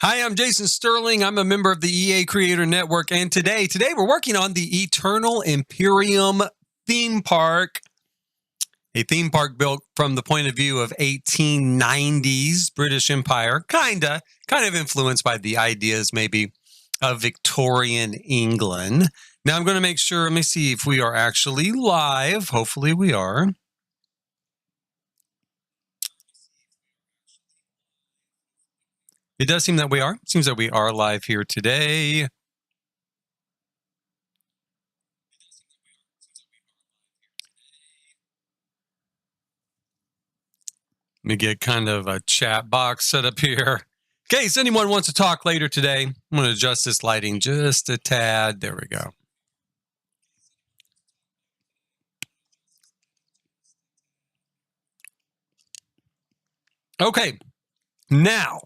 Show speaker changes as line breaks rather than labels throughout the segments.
Hi, I'm Jason Sterling. I'm a member of the EA Creator Network, and today we're working on the Eternal Imperium theme park, a theme park built from the point of view of 1890s British Empire, kind of influenced by the ideas maybe of Victorian England. Now I'm going to make sure, let me see if we are actually live. Hopefully we are. It does seem that we are. It seems that we are live here today. Let me get kind of a chat box set up here. In case anyone wants to talk later today, I'm going to adjust this lighting just a tad. There we go. Okay, now,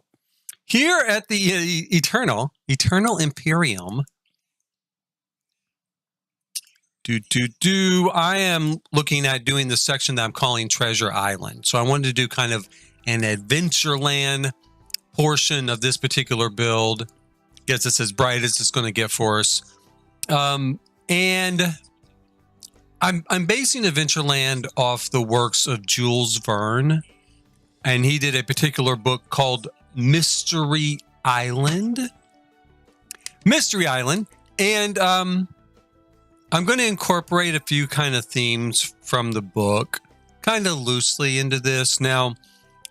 here at the Eternal Imperium, I am looking at doing the section that I'm calling Treasure Island. So I wanted to do kind of an Adventureland portion of this particular build. Gets us as bright as it's going to get for us. And I'm basing Adventureland off the works of Jules Verne. And he did a particular book called Mystery Island. And I'm going to incorporate a few kind of themes from the book kind of loosely into this. Now,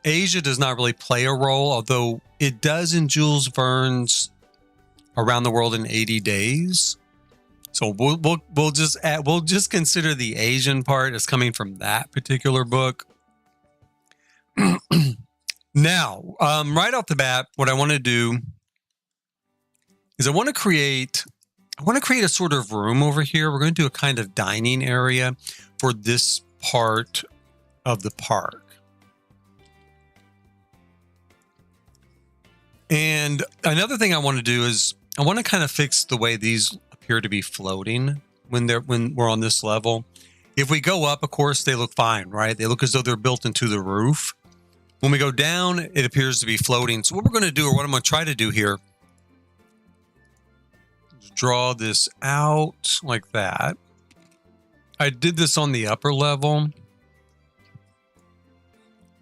Asia does not really play a role, although it does in Jules Verne's Around the World in 80 Days. So we'll just consider the Asian part as coming from that particular book. Now, right off the bat, what I want to do is I want to create a sort of room over here. We're going to do a kind of dining area for this part of the park. And another thing I want to do is I want to kind of fix the way these appear to be floating when we're on this level. If we go up, of course, they look fine, right? They look as though they're built into the roof. When we go down, it appears to be floating. So what we're going to do, or what I'm going to try to do here, is draw this out like that. I did this on the upper level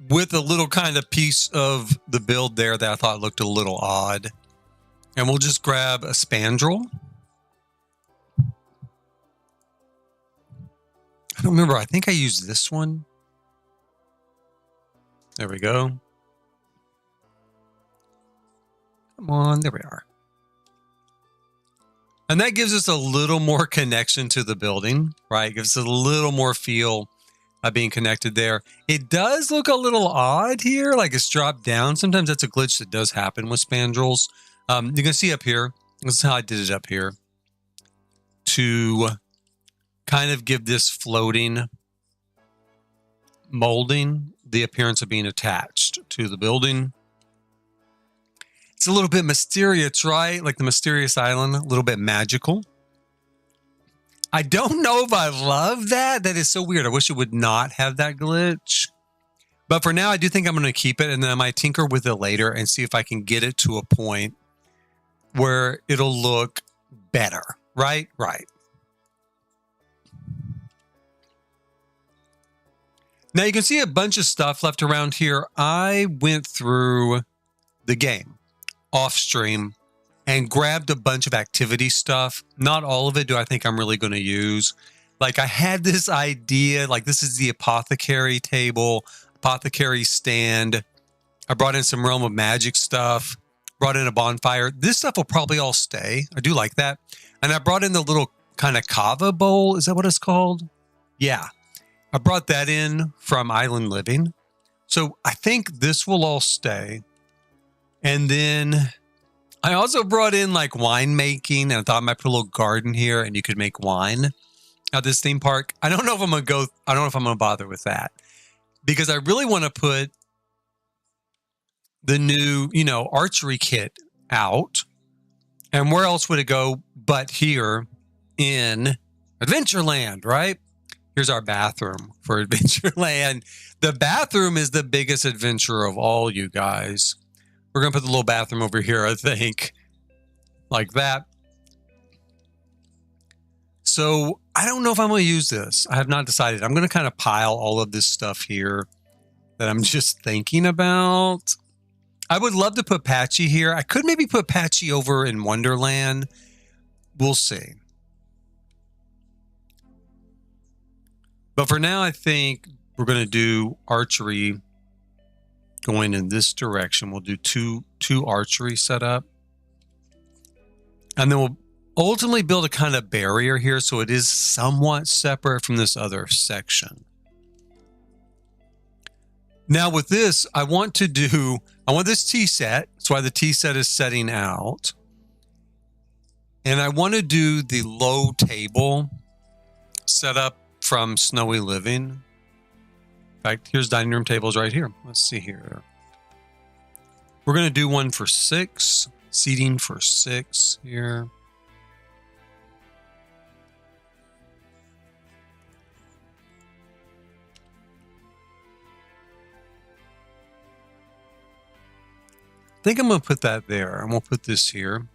with a little kind of piece of the build there that I thought looked a little odd. And we'll just grab a spandrel. I don't remember. I think I used this one. There we go. Come on, there we are. And that gives us a little more connection to the building, right? It gives us a little more feel of being connected there. It does look a little odd here, like it's dropped down. Sometimes that's a glitch that does happen with spandrels. You can see up here, this is how I did it up here, to kind of give this floating molding the appearance of being attached to the building. It's a little bit mysterious, right? Like the mysterious island, a little bit magical. I don't know if I love that. That is so weird. I wish it would not have that glitch. But for now, I do think I'm going to keep it, and then I might tinker with it later and see if I can get it to a point where it'll look better, right? Right. Now you can see a bunch of stuff left around here. I went through the game off stream and grabbed a bunch of activity stuff. Not all of it do I think I'm really going to use. Like I had this idea, like this is the apothecary table, apothecary stand. I brought in some Realm of Magic stuff, brought in a bonfire. This stuff will probably all stay. I do like that. And I brought in the little kind of kava bowl. Is that what it's called? Yeah. I brought that in from Island Living. So I think this will all stay. And then I also brought in like winemaking, and I thought I might put a little garden here and you could make wine at this theme park. I don't know if I'm going to bother with that because I really want to put the new, archery kit out. And where else would it go but here in Adventureland, right? Here's our bathroom for Adventureland. The bathroom is the biggest adventure of all, you guys. We're going to put the little bathroom over here, I think. Like that. So I don't know if I'm going to use this. I have not decided. I'm going to kind of pile all of this stuff here that I'm just thinking about. I would love to put Patchy here. I could maybe put Patchy over in Wonderland. We'll see. But for now, I think we're going to do archery going in this direction. We'll do two archery setup. And then we'll ultimately build a kind of barrier here so it is somewhat separate from this other section. Now with this, I want this tea set. That's why the tea set is setting out. And I want to do the low table setup from Snowy Living. In fact, here's dining room tables right here. Let's see here. We're going to do one for 6, seating for 6 here. I think I'm going to put that there. I'm going to put this here.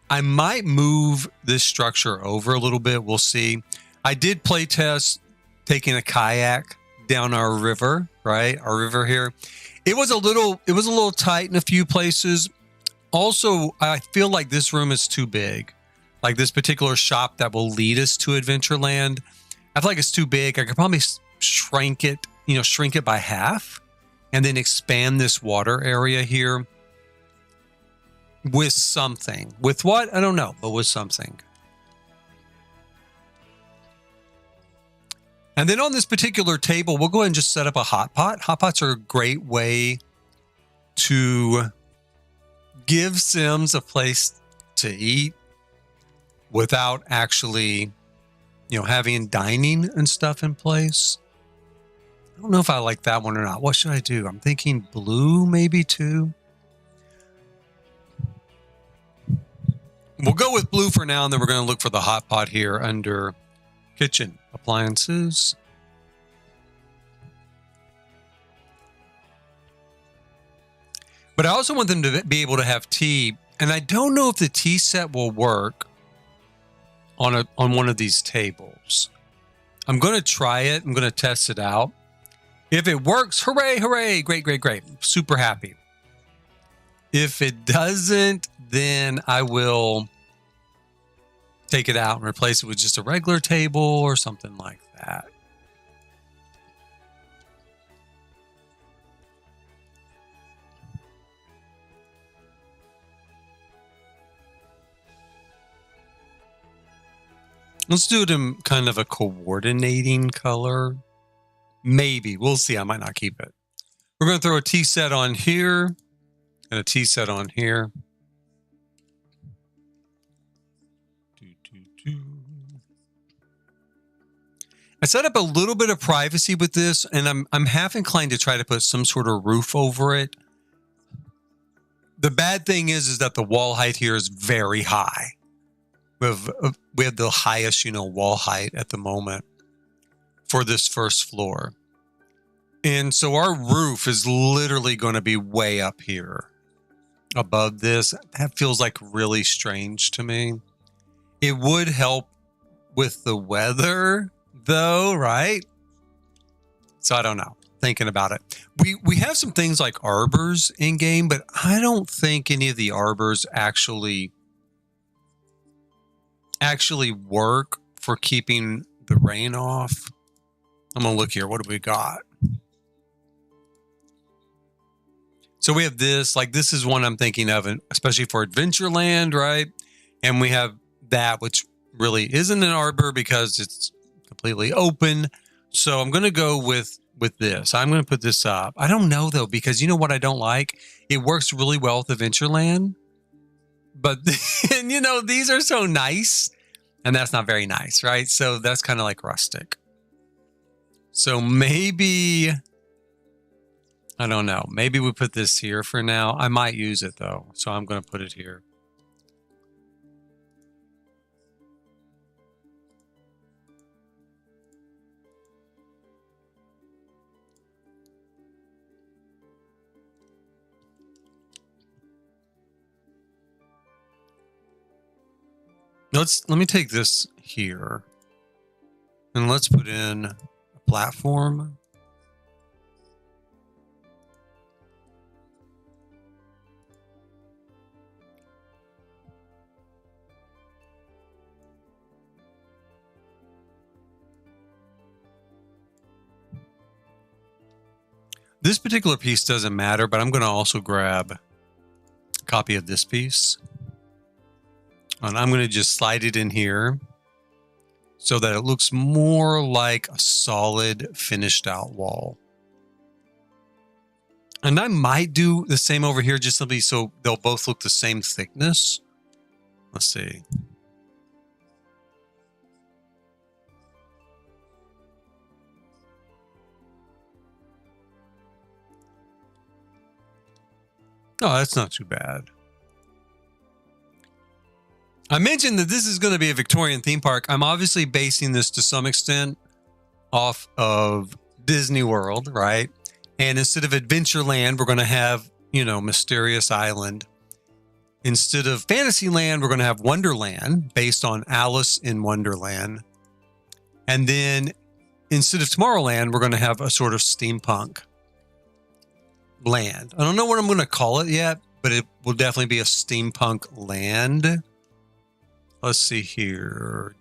I might move this structure over a little bit. We'll see. I did play test taking a kayak down our river, right? Our river here. It was a little tight in a few places. Also, I feel like this room is too big. Like this particular shop that will lead us to Adventureland. I feel like it's too big. I could probably shrink it by half and then expand this water area here with something. With what? I don't know, but with something. And then on this particular table, we'll go ahead and just set up a hot pot. Hot pots are a great way to give Sims a place to eat without actually, having dining and stuff in place. I don't know if I like that one or not. What should I do? I'm thinking blue maybe too. We'll go with blue for now, and then we're going to look for the hot pot here under kitchen appliances. But I also want them to be able to have tea, and I don't know if the tea set will work on one of these tables. I'm going to try it. I'm going to test it out. If it works, hooray, hooray, great, great, great. Super happy. If it doesn't, then I will take it out and replace it with just a regular table or something like that. Let's do it in kind of a coordinating color. Maybe. We'll see. I might not keep it. We're going to throw a tea set on here and a tea set on here. I set up a little bit of privacy with this, and I'm half inclined to try to put some sort of roof over it. The bad thing is that the wall height here is very high. We have the highest, wall height at the moment for this first floor. And so our roof is literally going to be way up here above this. That feels like really strange to me. It would help with the weather though, right? So I don't know. Thinking about it. We have some things like arbors in game, but I don't think any of the arbors actually work for keeping the rain off. I'm going to look here. What do we got? So we have this, this is one I'm thinking of, especially for Adventureland, right? And we have that, which really isn't an arbor because it's completely open. So I'm going to go with this. I'm going to put this up. I don't know though, because you know what I don't like? It works really well with Adventureland, but then, these are so nice and that's not very nice, right? So that's kind of like rustic. So maybe, I don't know. Maybe we put this here for now. I might use it though. So I'm going to put it here. Let me take this here and let's put in a platform. This particular piece doesn't matter, but I'm going to also grab a copy of this piece. And I'm going to just slide it in here so that it looks more like a solid finished out wall. And I might do the same over here just simply so they'll both look the same thickness. Let's see. Oh, that's not too bad. I mentioned that this is going to be a Victorian theme park. I'm obviously basing this to some extent off of Disney World, right? And instead of Adventureland, we're going to have, you know, Mysterious Island. Instead of Fantasyland, we're going to have Wonderland based on Alice in Wonderland. And then instead of Tomorrowland, we're going to have a sort of steampunk land. I don't know what I'm going to call it yet, but it will definitely be a steampunk land. Let's see here.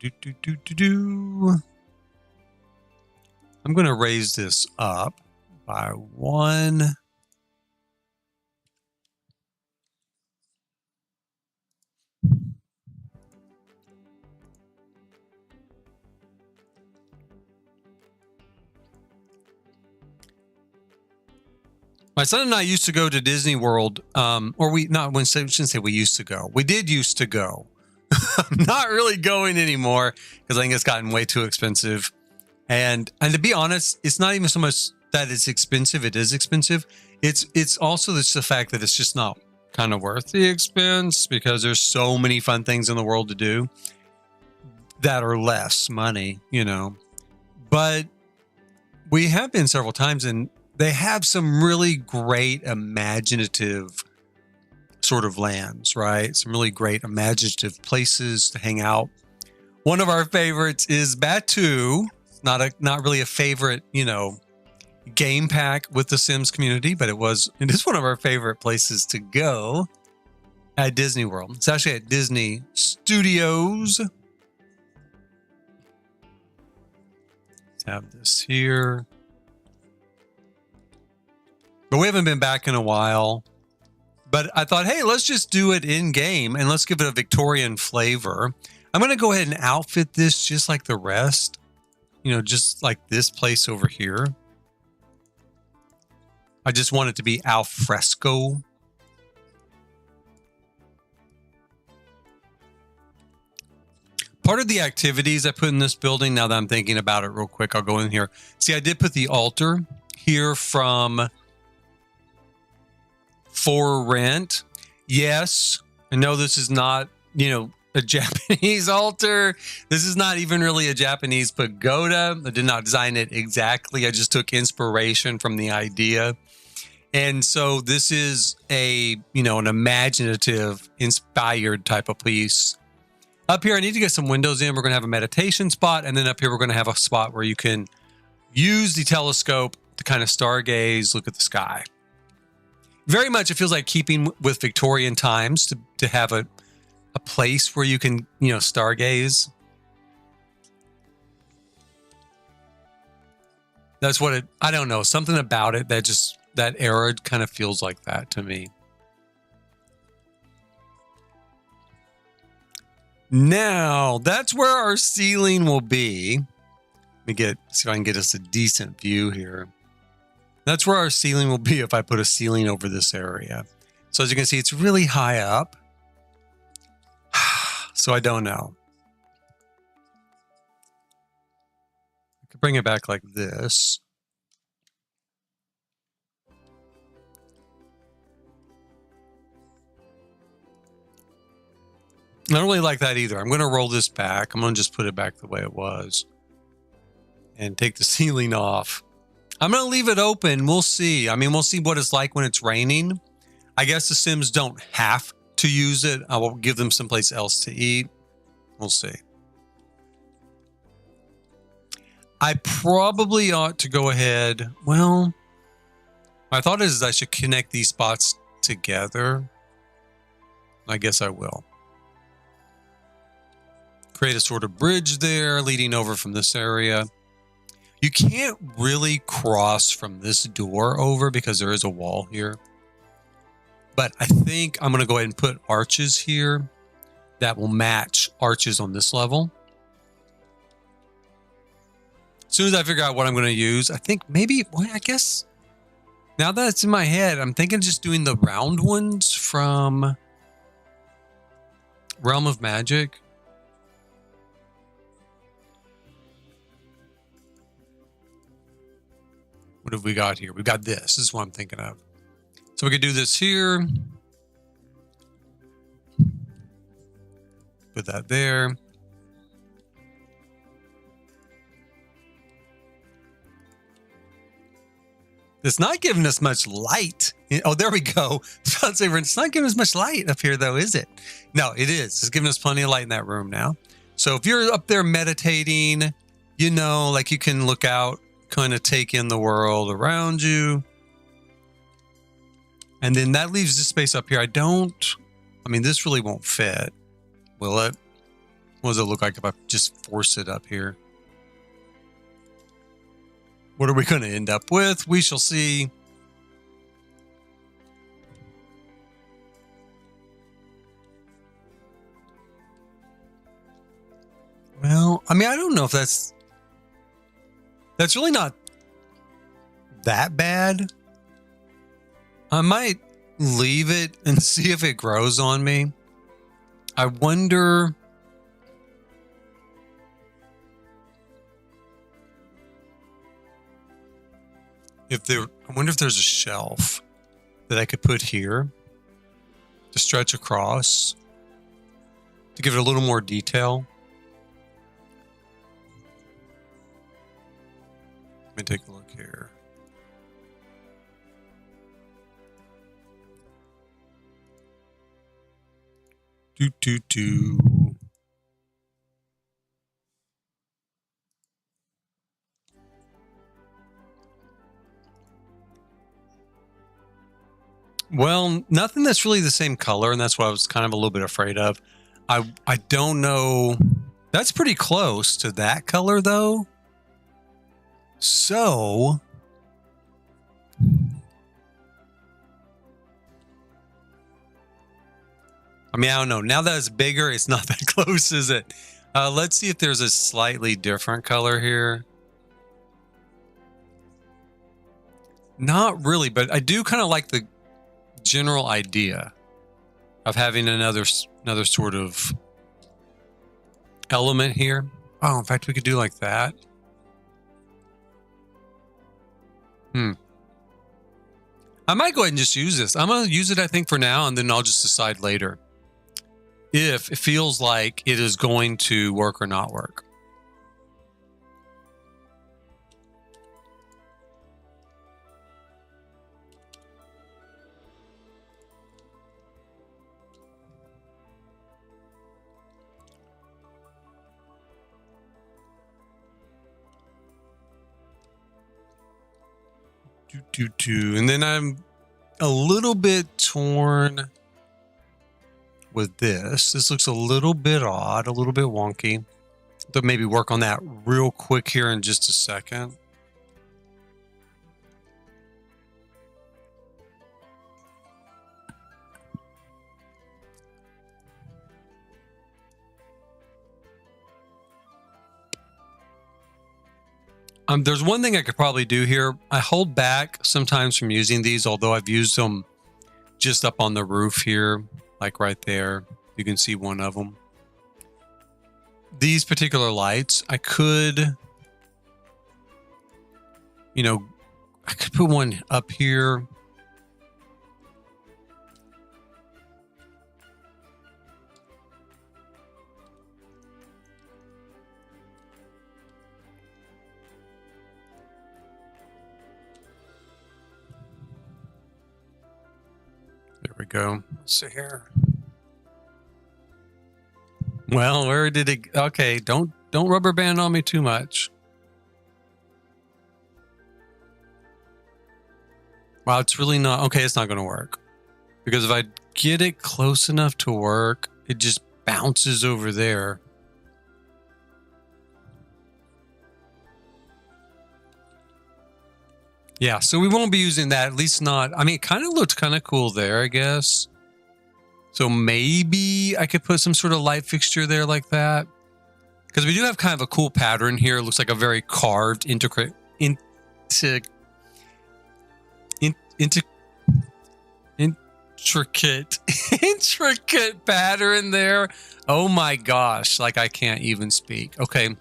I'm going to raise this up by 1. My son and I used to go to Disney World, or we shouldn't say we used to go. We did used to go. I'm not really going anymore because I think it's gotten way too expensive. And to be honest, it's not even so much that it's expensive. It is expensive. It's also the fact that it's just not kind of worth the expense because there's so many fun things in the world to do that are less money, you know. But we have been several times, and they have some really great imaginative sort of lands, right? Some really great imaginative places to hang out. One of our favorites is Batu. It's not really a favorite, you know, game pack with the Sims community, but it is one of our favorite places to go at Disney World. It's actually at Disney Studios. Let's have this here. But we haven't been back in a while. But I thought, hey, let's just do it in game and let's give it a Victorian flavor. I'm going to go ahead and outfit this just like the rest. You know, just like this place over here. I just want it to be al fresco. Part of the activities I put in this building, now that I'm thinking about it real quick, I'll go in here. See, I did put the altar here from For Rent. Yes, I know this is not, you know, a Japanese altar. This is not even really a Japanese pagoda. I did not design it exactly. I just took inspiration from the idea. And so this is a, you know, an imaginative, inspired type of piece. Up here, I need to get some windows in. We're going to have a meditation spot. And then up here, we're going to have a spot where you can use the telescope to kind of stargaze, look at the sky. Very much, it feels like keeping with Victorian times to have a place where you can, you know, stargaze. That's what I don't know, something about it that era kind of feels like that to me. Now, that's where our ceiling will be. Let me see if I can get us a decent view here. That's where our ceiling will be if I put a ceiling over this area. So as you can see, it's really high up. So I don't know. I could bring it back like this. I don't really like that either. I'm going to roll this back. I'm going to just put it back the way it was. And take the ceiling off. I'm going to leave it open. We'll see. I mean, we'll see what it's like when it's raining. I guess the Sims don't have to use it. I will give them someplace else to eat. We'll see. I probably ought to go ahead. Well, my thought is I should connect these spots together. I guess I will. Create a sort of bridge there leading over from this area. You can't really cross from this door over because there is a wall here. But I think I'm going to go ahead and put arches here that will match arches on this level. As soon as I figure out what I'm going to use, I think maybe, well, I guess now that it's in my head, I'm thinking just doing the round ones from Realm of Magic. What have we got here? We've got this. This is what I'm thinking of. So we could do this here. Put that there. It's not giving us much light. Oh, there we go. It's not giving us much light up here, though, is it? No, it is. It's giving us plenty of light in that room now. So if you're up there meditating, you know, like you can look out, kind of take in the world around you. And then that leaves this space up here. I mean, this really won't fit, will it? What does it look like if I just force it up here? What are we going to end up with? We shall see. Well, I mean, I don't know if that's really not that bad. I might leave it and see if it grows on me. I wonder if there's a shelf that I could put here to stretch across to give it a little more detail. Let me take a look here. Well, nothing that's really the same color, and that's what I was kind of a little bit afraid of. I don't know. That's pretty close to that color, though. So I mean, I don't know. Now that it's bigger, it's not that close, is it? Let's see if there's a slightly different color here. Not really, but I do kind of like the general idea of having another sort of element here. Oh, in fact, we could do like that. I might go ahead and just use this. I'm going to use it, I think, for now, and then I'll just decide later if it feels like it is going to work or not work. And then I'm a little bit torn with this. This looks a little bit odd, a little bit wonky. But maybe work on that real quick here in just a second. There's one thing I could probably do here. I hold back sometimes from using these, although I've used them just up on the roof here, like right there. You can see one of them. These particular lights, I could, I could put one up here. There we go. Let's see here. Well, where did it? Okay, don't rubber band on me too much. Wow, it's really not okay. It's not going to work because if I get it close enough to work, it just bounces over there. Yeah, so we won't be using that. At least not. I mean, it kind of looked kind of cool there, I guess. So maybe I could put some sort of light fixture there like that. Because we do have kind of a cool pattern here. It looks like a very carved, intricate pattern there. Oh my gosh, like I can't even speak. Okay.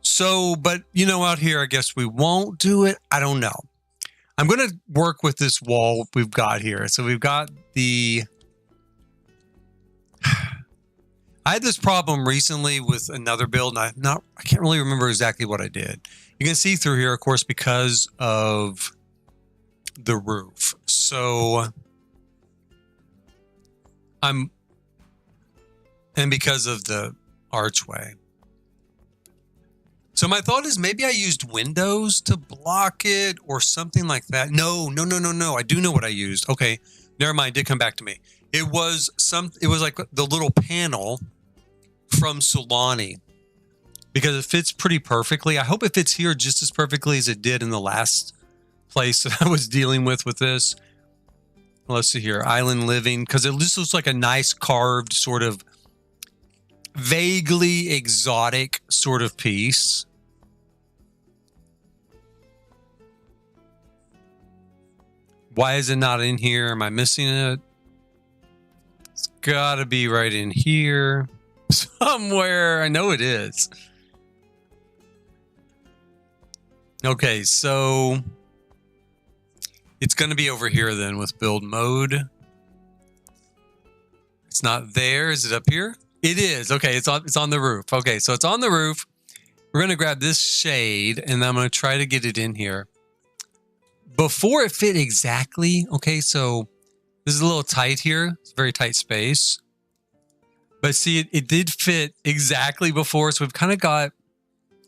So, but you know, out here, I guess we won't do it. I don't know. I'm going to work with this wall we've got here. So we've got the... I had this problem recently with another build, and I can't really remember exactly what I did. You can see through here, of course, because of the roof. So and because of the archway. So my thought is maybe I used windows to block it or something like that. No. I do know what I used. Okay, never mind. It did come back to me. It was like the little panel from Solani because it fits pretty perfectly. I hope it fits here just as perfectly as it did in the last place that I was dealing with this. Let's see here, island living, because it just looks like a nice carved sort of vaguely exotic sort of piece. Why is it not in here? Am I missing it? It's got to be right in here somewhere. I know it is. Okay, so it's going to be over here then with build mode. It's not there. Is it up here? It is. Okay, it's on the roof. Okay, so it's on the roof. We're going to grab this shade and I'm going to try to get it in here. Before it fit exactly. Okay, so this is a little tight here. It's a very tight space. But see, it did fit exactly before. So we've kind of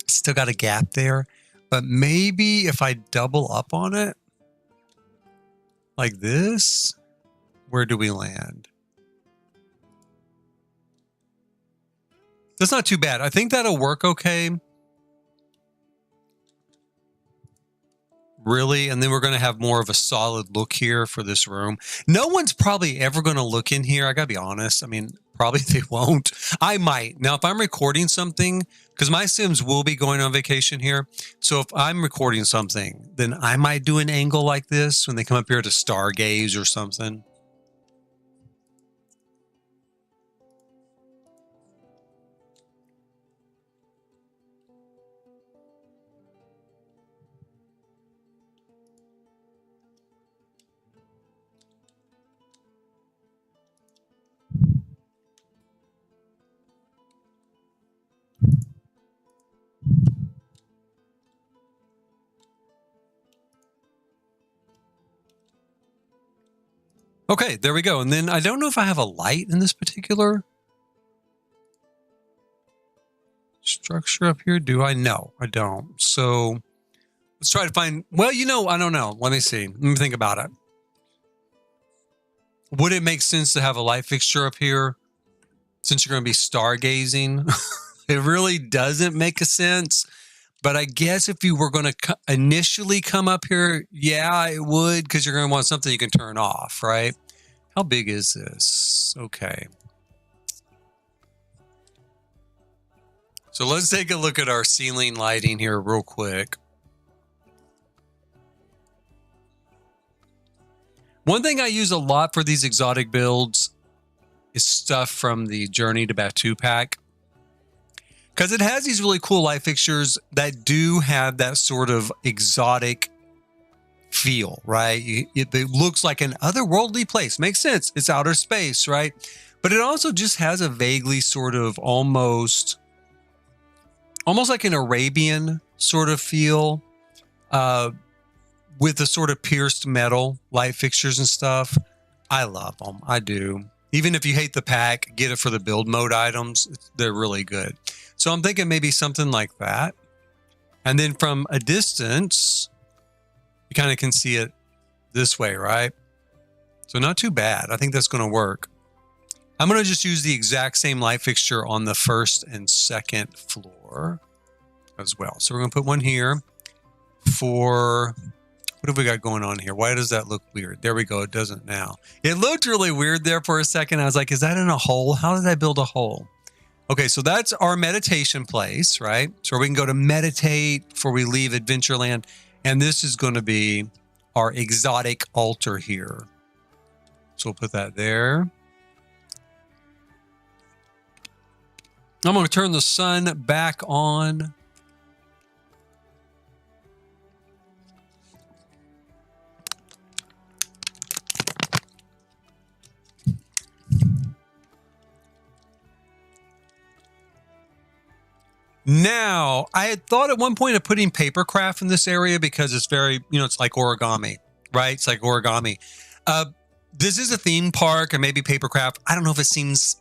still got a gap there. But maybe if I double up on it like this, where do we land? That's not too bad. I think that'll work okay. Really, and then we're going to have more of a solid look here for this room. No one's probably ever going to look in here. I got to be honest. I mean, probably they won't. I might. Now, if I'm recording something, because my Sims will be going on vacation here. So if I'm recording something, then I might do an angle like this when they come up here to stargaze or something. Okay, there we go. And then I don't know if I have a light in this particular structure up here. Do I? No, I don't. So let's try to find, well, you know, I don't know. Let me see. Let me think about it. Would it make sense to have a light fixture up here since you're going to be stargazing? It really doesn't make a sense. But I guess if you were going to initially come up here, yeah, it would, because you're going to want something you can turn off, right? How big is this? Okay. So let's take a look at our ceiling lighting here real quick. One thing I use a lot for these exotic builds is stuff from the Journey to Batu pack. Because it has these really cool light fixtures that do have that sort of exotic feel, right? It looks like an otherworldly place. Makes sense. It's outer space, right? But it also just has a vaguely sort of almost like an Arabian sort of feel with the sort of pierced metal light fixtures and stuff. I love them. I do. Even if you hate the pack, get it for the build mode items. They're really good. So I'm thinking maybe something like that. And then from a distance, you kind of can see it this way, right? So not too bad. I think that's going to work. I'm going to just use the exact same light fixture on the first and second floor as well. So we're going to put one here for... What have we got going on here? Why does that look weird? There we go. It doesn't now. It looked really weird there for a second. I was like, is that in a hole? How did I build a hole? Okay, so that's our meditation place, right? So we can go to meditate before we leave Adventureland. And this is going to be our exotic altar here. So we'll put that there. I'm going to turn the sun back on. Now, I had thought at one point of putting papercraft in this area because it's very, it's like origami, right? It's like origami. This is a theme park and maybe papercraft. I don't know if it seems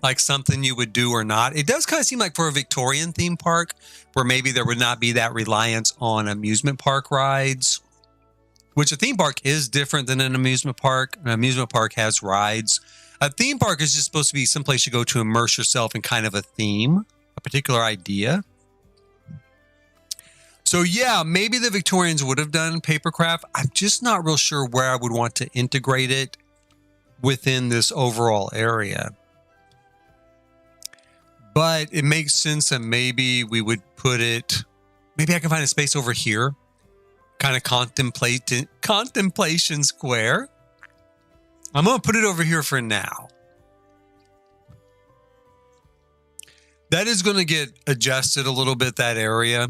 like something you would do or not. It does kind of seem like for a Victorian theme park where maybe there would not be that reliance on amusement park rides, which a theme park is different than an amusement park. An amusement park has rides. A theme park is just supposed to be someplace you go to immerse yourself in kind of a theme. A particular idea. So yeah, maybe the Victorians would have done papercraft. I'm just not real sure where I would want to integrate it within this overall area. But it makes sense that maybe we would put it, maybe I can find a space over here, kind of contemplation square. I'm going to put it over here for now. That is going to get adjusted a little bit, that area.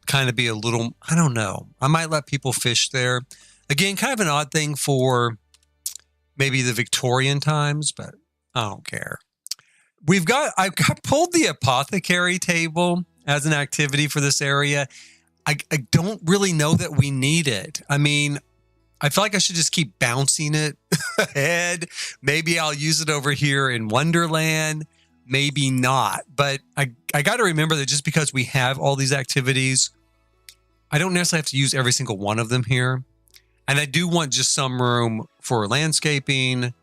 Kind of be a little, I don't know. I might let people fish there. Again, kind of an odd thing for maybe the Victorian times, but I don't care. I pulled the apothecary table as an activity for this area. I don't really know that we need it. I mean, I feel like I should just keep bouncing it ahead. Maybe I'll use it over here in Wonderland. Maybe not, but I got to remember that just because we have all these activities, I don't necessarily have to use every single one of them here. And I do want just some room for landscaping,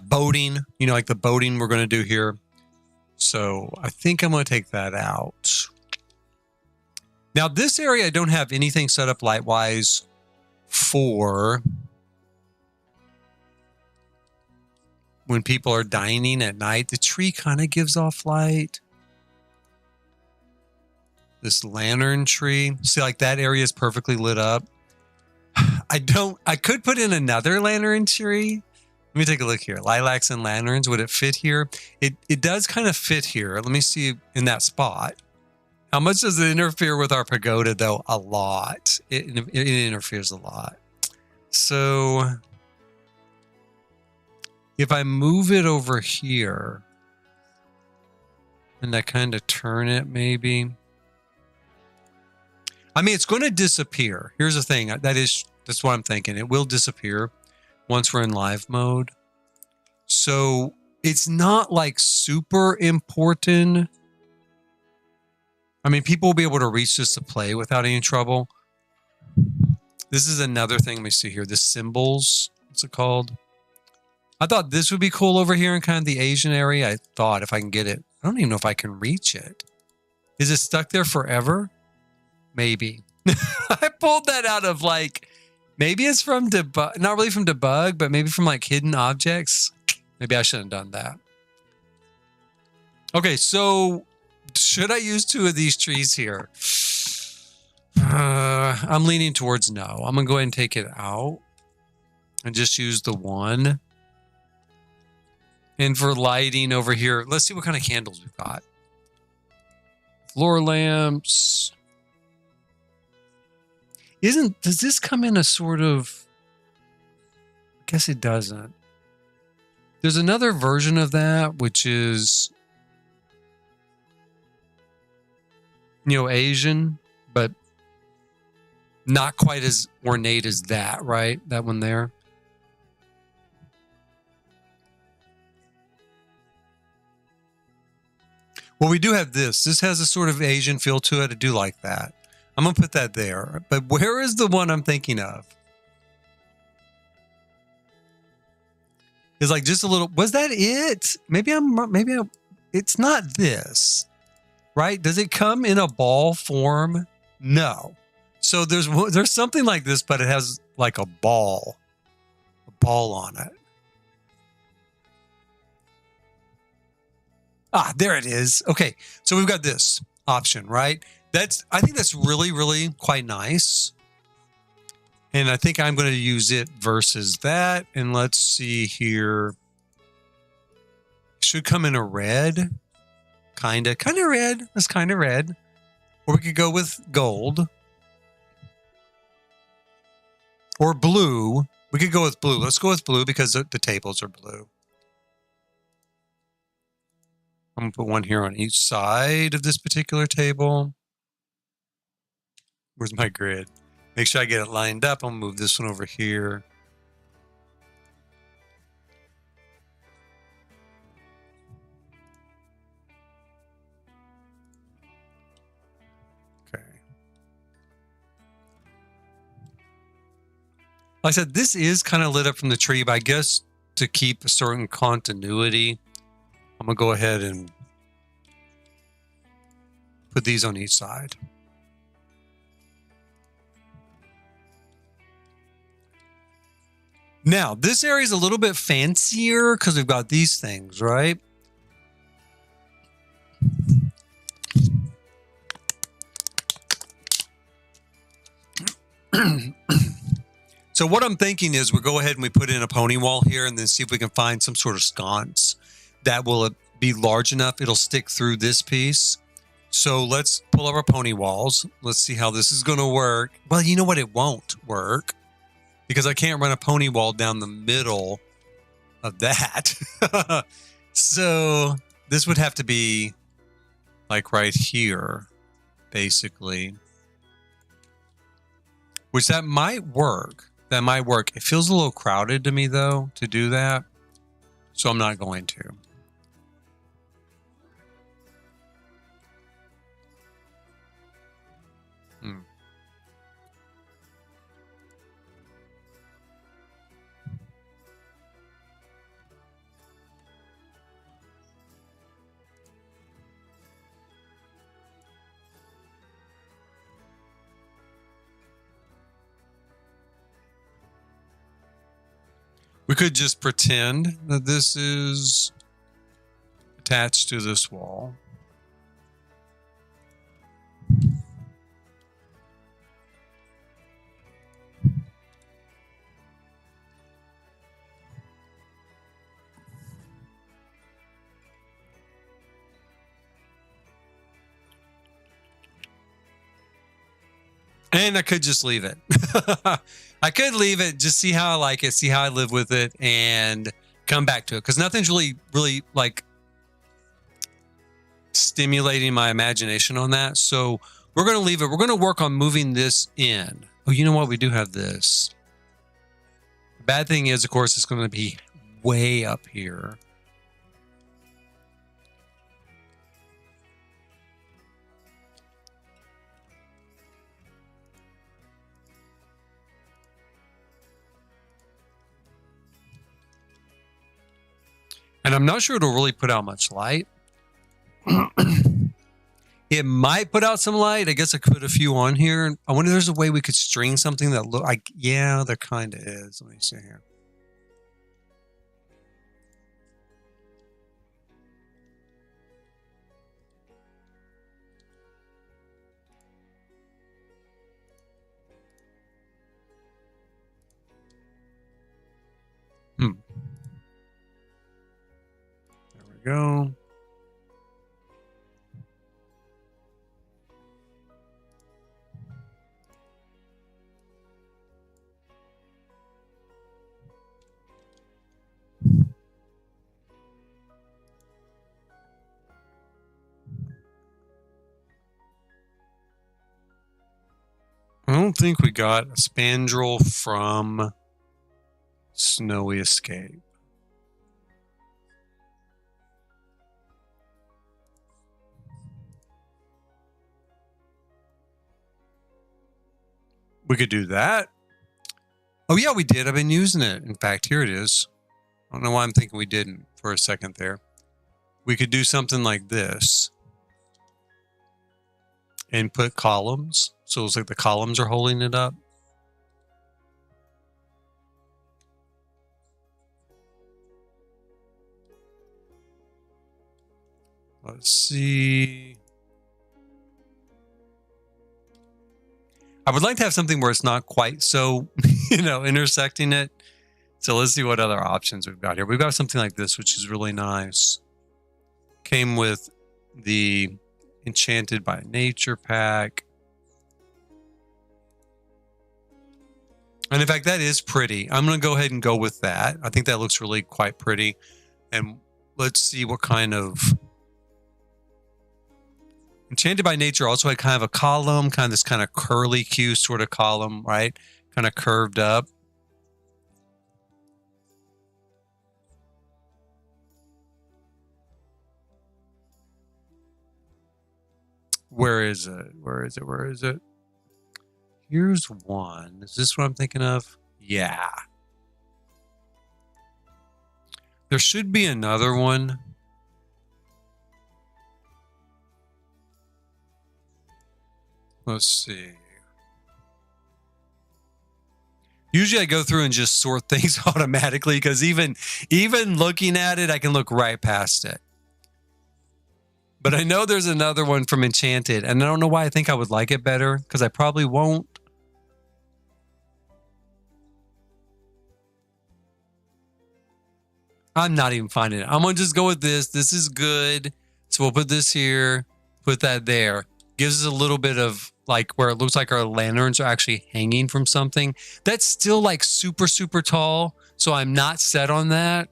boating, like the boating we're going to do here. So I think I'm going to take that out. Now this area, I don't have anything set up light-wise for when people are dining at night. The tree kind of gives off light. This lantern tree. See, like that area is perfectly lit up. I could put in another lantern tree. Let me take a look here. Lilacs and lanterns. Would it fit here? It does kind of fit here. Let me see in that spot. How much does it interfere with our pagoda though? A lot. It interferes a lot. So if I move it over here and I kind of turn it maybe. I mean, it's going to disappear. Here's the thing. That's what I'm thinking. It will disappear once we're in live mode. So it's not like super important. I mean, people will be able to reach this to play without any trouble. This is another thing. Let me see here. The symbols. What's it called? I thought this would be cool over here in kind of the Asian area. I thought if I can get it. I don't even know if I can reach it. Is it stuck there forever? Maybe. I pulled that out of like, maybe it's from debug, not really from debug, but maybe from like hidden objects. Maybe I shouldn't have done that. Okay, so should I use two of these trees here? I'm leaning towards no. I'm going to go ahead and take it out and just use the one. And for lighting over here, let's see what kind of candles we've got. Floor lamps. Does this come in a sort of, I guess it doesn't. There's another version of that, which is, Asian, but not quite as ornate as that, right? That one there. Well, we do have this. This has a sort of Asian feel to it. I do like that. I'm going to put that there. But where is the one I'm thinking of? It's like just a little, was that it? Maybe it's not this, right? Does it come in a ball form? No. So there's something like this, but it has like a ball on it. Ah, there it is. Okay. So we've got this option, right? I think that's really, really quite nice. And I think I'm going to use it versus that. And let's see here. Should come in a red. Kind of red. That's kind of red. Or we could go with gold. Or blue. We could go with blue. Let's go with blue because the tables are blue. I'm going to put one here on each side of this particular table. Where's my grid? Make sure I get it lined up. I'll move this one over here. Okay. Like I said, this is kind of lit up from the tree, but I guess to keep a certain continuity, I'm going to go ahead and put these on each side. Now, this area is a little bit fancier because we've got these things, right? So what I'm thinking is we go ahead and we put in a pony wall here and then see if we can find some sort of sconce that will be large enough. It'll stick through this piece. So let's pull up our pony walls. Let's see how this is going to work. Well, you know what? It won't work because I can't run a pony wall down the middle of that. So this would have to be like right here, basically. Which that might work. That might work. It feels a little crowded to me, though, to do that. So I'm not going to. We could just pretend that this is attached to this wall. And I could just leave it. I could leave it, just see how I like it, see how I live with it, and come back to it. Because nothing's really like stimulating my imagination on that. So we're going to leave it. We're going to work on moving this in. Oh, you know what? We do have this. The bad thing is, of course, it's going to be way up here. And I'm not sure it'll really put out much light. It might put out some light. I guess I could put a few on here. I wonder if there's a way we could string something that look like, yeah, there kind of is. Let me see here. There we go. I don't think we got a spandrel from Snowy Escape. We could do that. Oh, yeah, we did. I've been using it. In fact, here it is. I don't know why I'm thinking we didn't for a second there. We could do something like this and put columns. So it's like the columns are holding it up. Let's see. I would like to have something where it's not quite so, intersecting it. So let's see what other options we've got here. We've got something like this, which is really nice. Came with the Enchanted by Nature pack. And in fact, that is pretty. I'm going to go ahead and go with that. I think that looks really quite pretty. And let's see what kind of... Enchanted by Nature also had kind of a column, kind of this kind of curly Q sort of column, right? Kind of curved up. Where is it? Where is it? Where is it? Here's one. Is this what I'm thinking of? Yeah. There should be another one. Let's see. Usually I go through and just sort things automatically because even looking at it, I can look right past it. But I know there's another one from Enchanted, and I don't know why I think I would like it better because I probably won't. I'm not even finding it. I'm going to just go with this. This is good. So we'll put this here, put that there. Gives us a little bit of like where it looks like our lanterns are actually hanging from something. That's still like super, super tall. So I'm not set on that.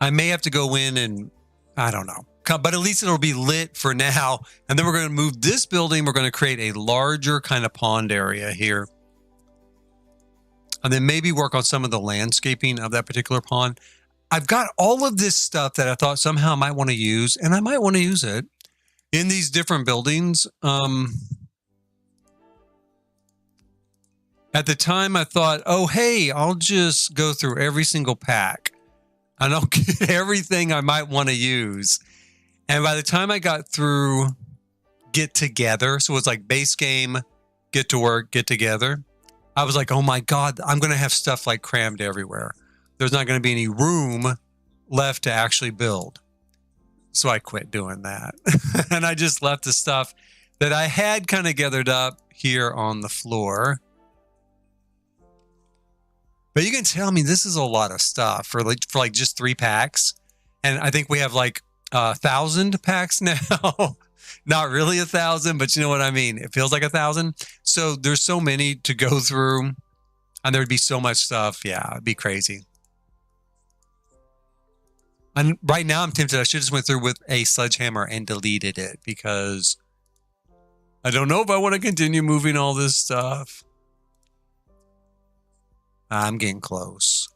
I may have to go in and I don't know. But at least it'll be lit for now. And then we're going to move this building. We're going to create a larger kind of pond area here. And then maybe work on some of the landscaping of that particular pond. I've got all of this stuff that I thought somehow I might want to use, and I might want to use it in these different buildings. At the time, I thought, oh, hey, I'll just go through every single pack and I'll get everything I might want to use. And by the time I got through Get Together, so it's like base game, Get to Work, Get Together, I was like, oh my God, I'm going to have stuff like crammed everywhere. There's not going to be any room left to actually build. So I quit doing that. And I just left the stuff that I had kind of gathered up here on the floor. But you can tell, I mean, this is a lot of stuff for like just 3 packs. And I think we have like 1,000 packs now. Not really 1,000, but you know what I mean? It feels like 1,000. So there's so many to go through and there'd be so much stuff. Yeah, it'd be crazy. And right now I'm tempted. I should have just went through with a sledgehammer and deleted it because I don't know if I want to continue moving all this stuff. I'm getting close.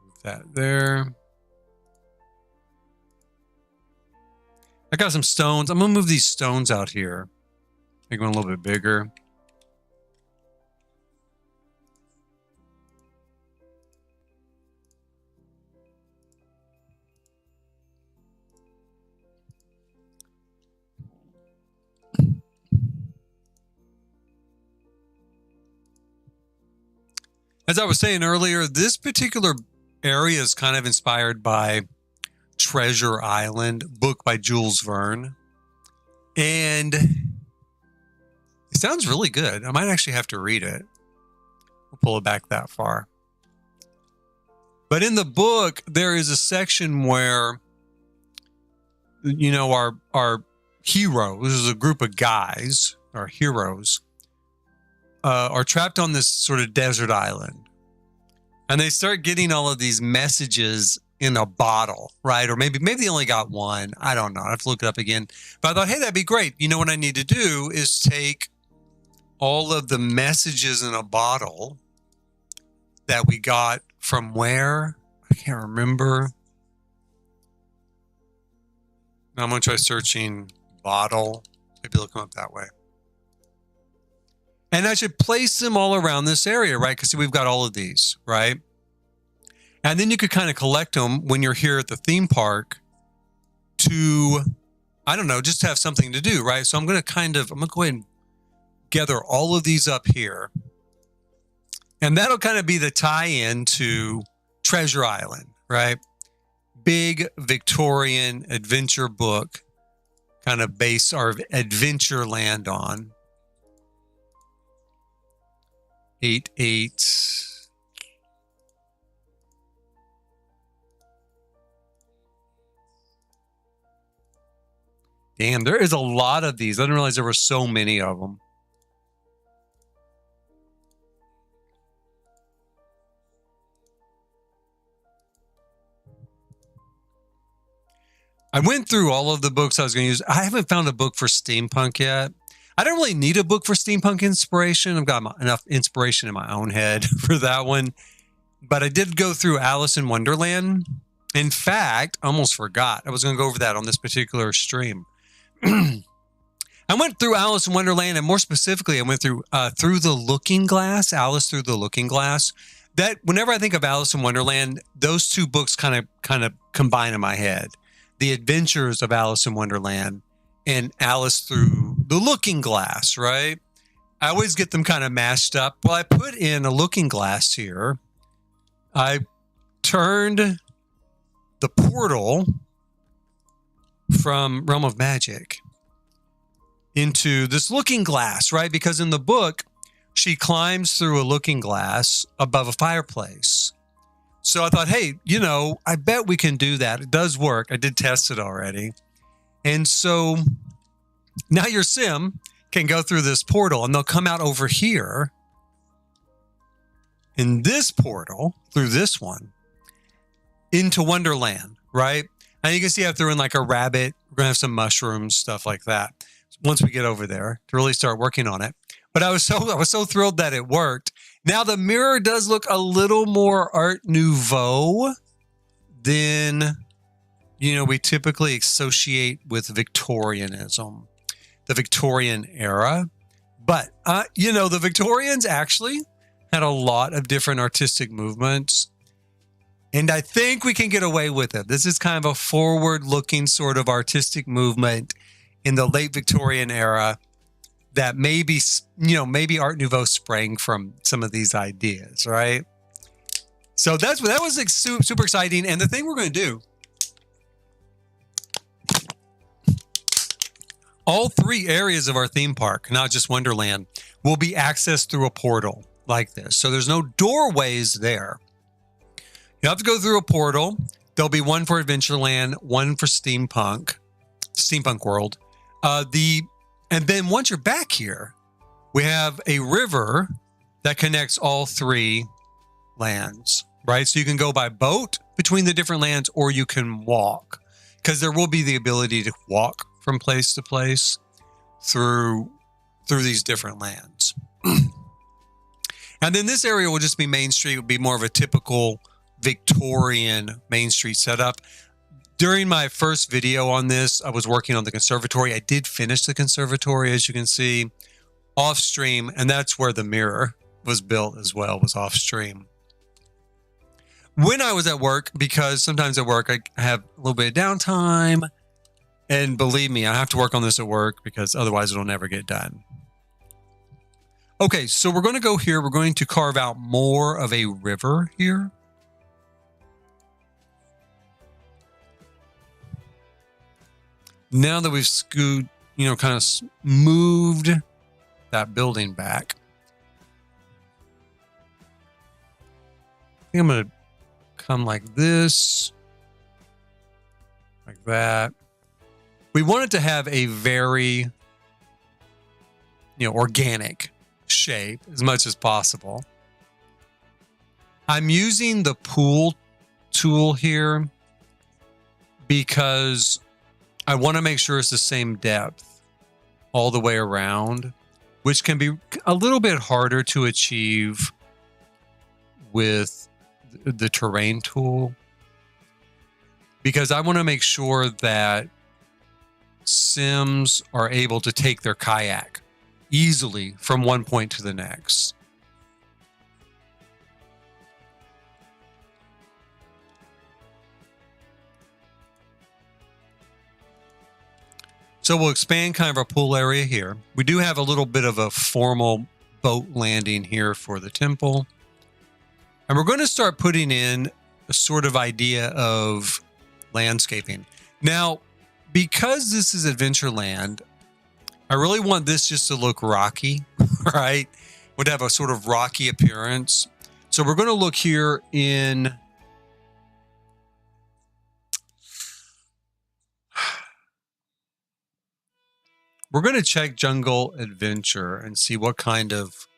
Move that there. I got some stones. I'm going to move these stones out here. Make them a little bit bigger. As I was saying earlier, this particular area is kind of inspired by Treasure Island, book by Jules Verne. And it sounds really good. I might actually have to read it. We'll pull it back that far. But in the book, there is a section where, you know, our heroes, this is a group of guys, our heroes, are trapped on this sort of desert island. And they start getting all of these messages in a bottle, right? Or maybe they only got one. I don't know. I have to look it up again. But I thought, hey, that'd be great. You know what I need to do is take all of the messages in a bottle that we got from where? I can't remember. Now I'm going to try searching bottle. Maybe it'll come up that way. And I should place them all around this area, right? Because we've got all of these, right? And then you could kind of collect them when you're here at the theme park to, I don't know, just to have something to do, right? So I'm going to go ahead and gather all of these up here. And that'll kind of be the tie-in to Treasure Island, right? Big Victorian adventure book, kind of base our adventure land on. 8-8. Damn, there is a lot of these. I didn't realize there were so many of them. I went through all of the books I was going to use. I haven't found a book for steampunk yet. I don't really need a book for steampunk inspiration. I've got enough inspiration in my own head for that one. But I did go through Alice in Wonderland. In fact, I almost forgot. I was going to go over that on this particular stream. I went through Alice in Wonderland, and more specifically, I went through Through the Looking Glass, Alice Through the Looking Glass. That whenever I think of Alice in Wonderland, those two books kind of combine in my head. The Adventures of Alice in Wonderland and Alice Through the Looking Glass, right? I always get them kind of mashed up. Well, I put in a looking glass here. I turned the portal from Realm of Magic into this looking glass, right? Because in the book, she climbs through a looking glass above a fireplace. So I thought, hey, I bet we can do that. It does work. I did test it already. And so now your sim can go through this portal and they'll come out over here in this portal through this one into Wonderland, right? And you can see I threw in like a rabbit. We're going to have some mushrooms, stuff like that. Once we get over there to really start working on it. But I was so thrilled that it worked. Now the mirror does look a little more Art Nouveau than, we typically associate with Victorianism, the Victorian era. But, the Victorians actually had a lot of different artistic movements. And I think we can get away with it. This is kind of a forward-looking sort of artistic movement in the late Victorian era that maybe Art Nouveau sprang from some of these ideas, right? So that was like super exciting. And the thing we're going to do, all three areas of our theme park, not just Wonderland, will be accessed through a portal like this. So there's no doorways there. You have to go through a portal. There'll be one for Adventureland, one for Steampunk World. And then once you're back here, we have a river that connects all three lands, right? So you can go by boat between the different lands, or you can walk, because there will be the ability to walk from place to place through these different lands. And then this area will just be Main Street. It will be more of a typical Victorian Main Street setup. During my first video on this, I was working on the Conservatory. I did finish the Conservatory, as you can see, off stream, and that's where the mirror was built as well, was off stream. When I was at work, because sometimes at work I have a little bit of downtime, and believe me, I have to work on this at work because otherwise it'll never get done. Okay, so we're going to go here. We're going to carve out more of a river here. Now that we've kind of moved that building back, I think I'm going to come like this, like that. We want it to have a very, organic shape as much as possible. I'm using the pool tool here because I want to make sure it's the same depth all the way around, which can be a little bit harder to achieve with the terrain tool, because I want to make sure that Sims are able to take their kayak easily from one point to the next. So we'll expand kind of our pool area here. We do have a little bit of a formal boat landing here for the temple. And we're going to start putting in a sort of idea of landscaping. Now, because this is Adventureland, I really want this just to look rocky, right? Would have a sort of rocky appearance. So we're going to look here in... We're going to check Jungle Adventure and see what kind of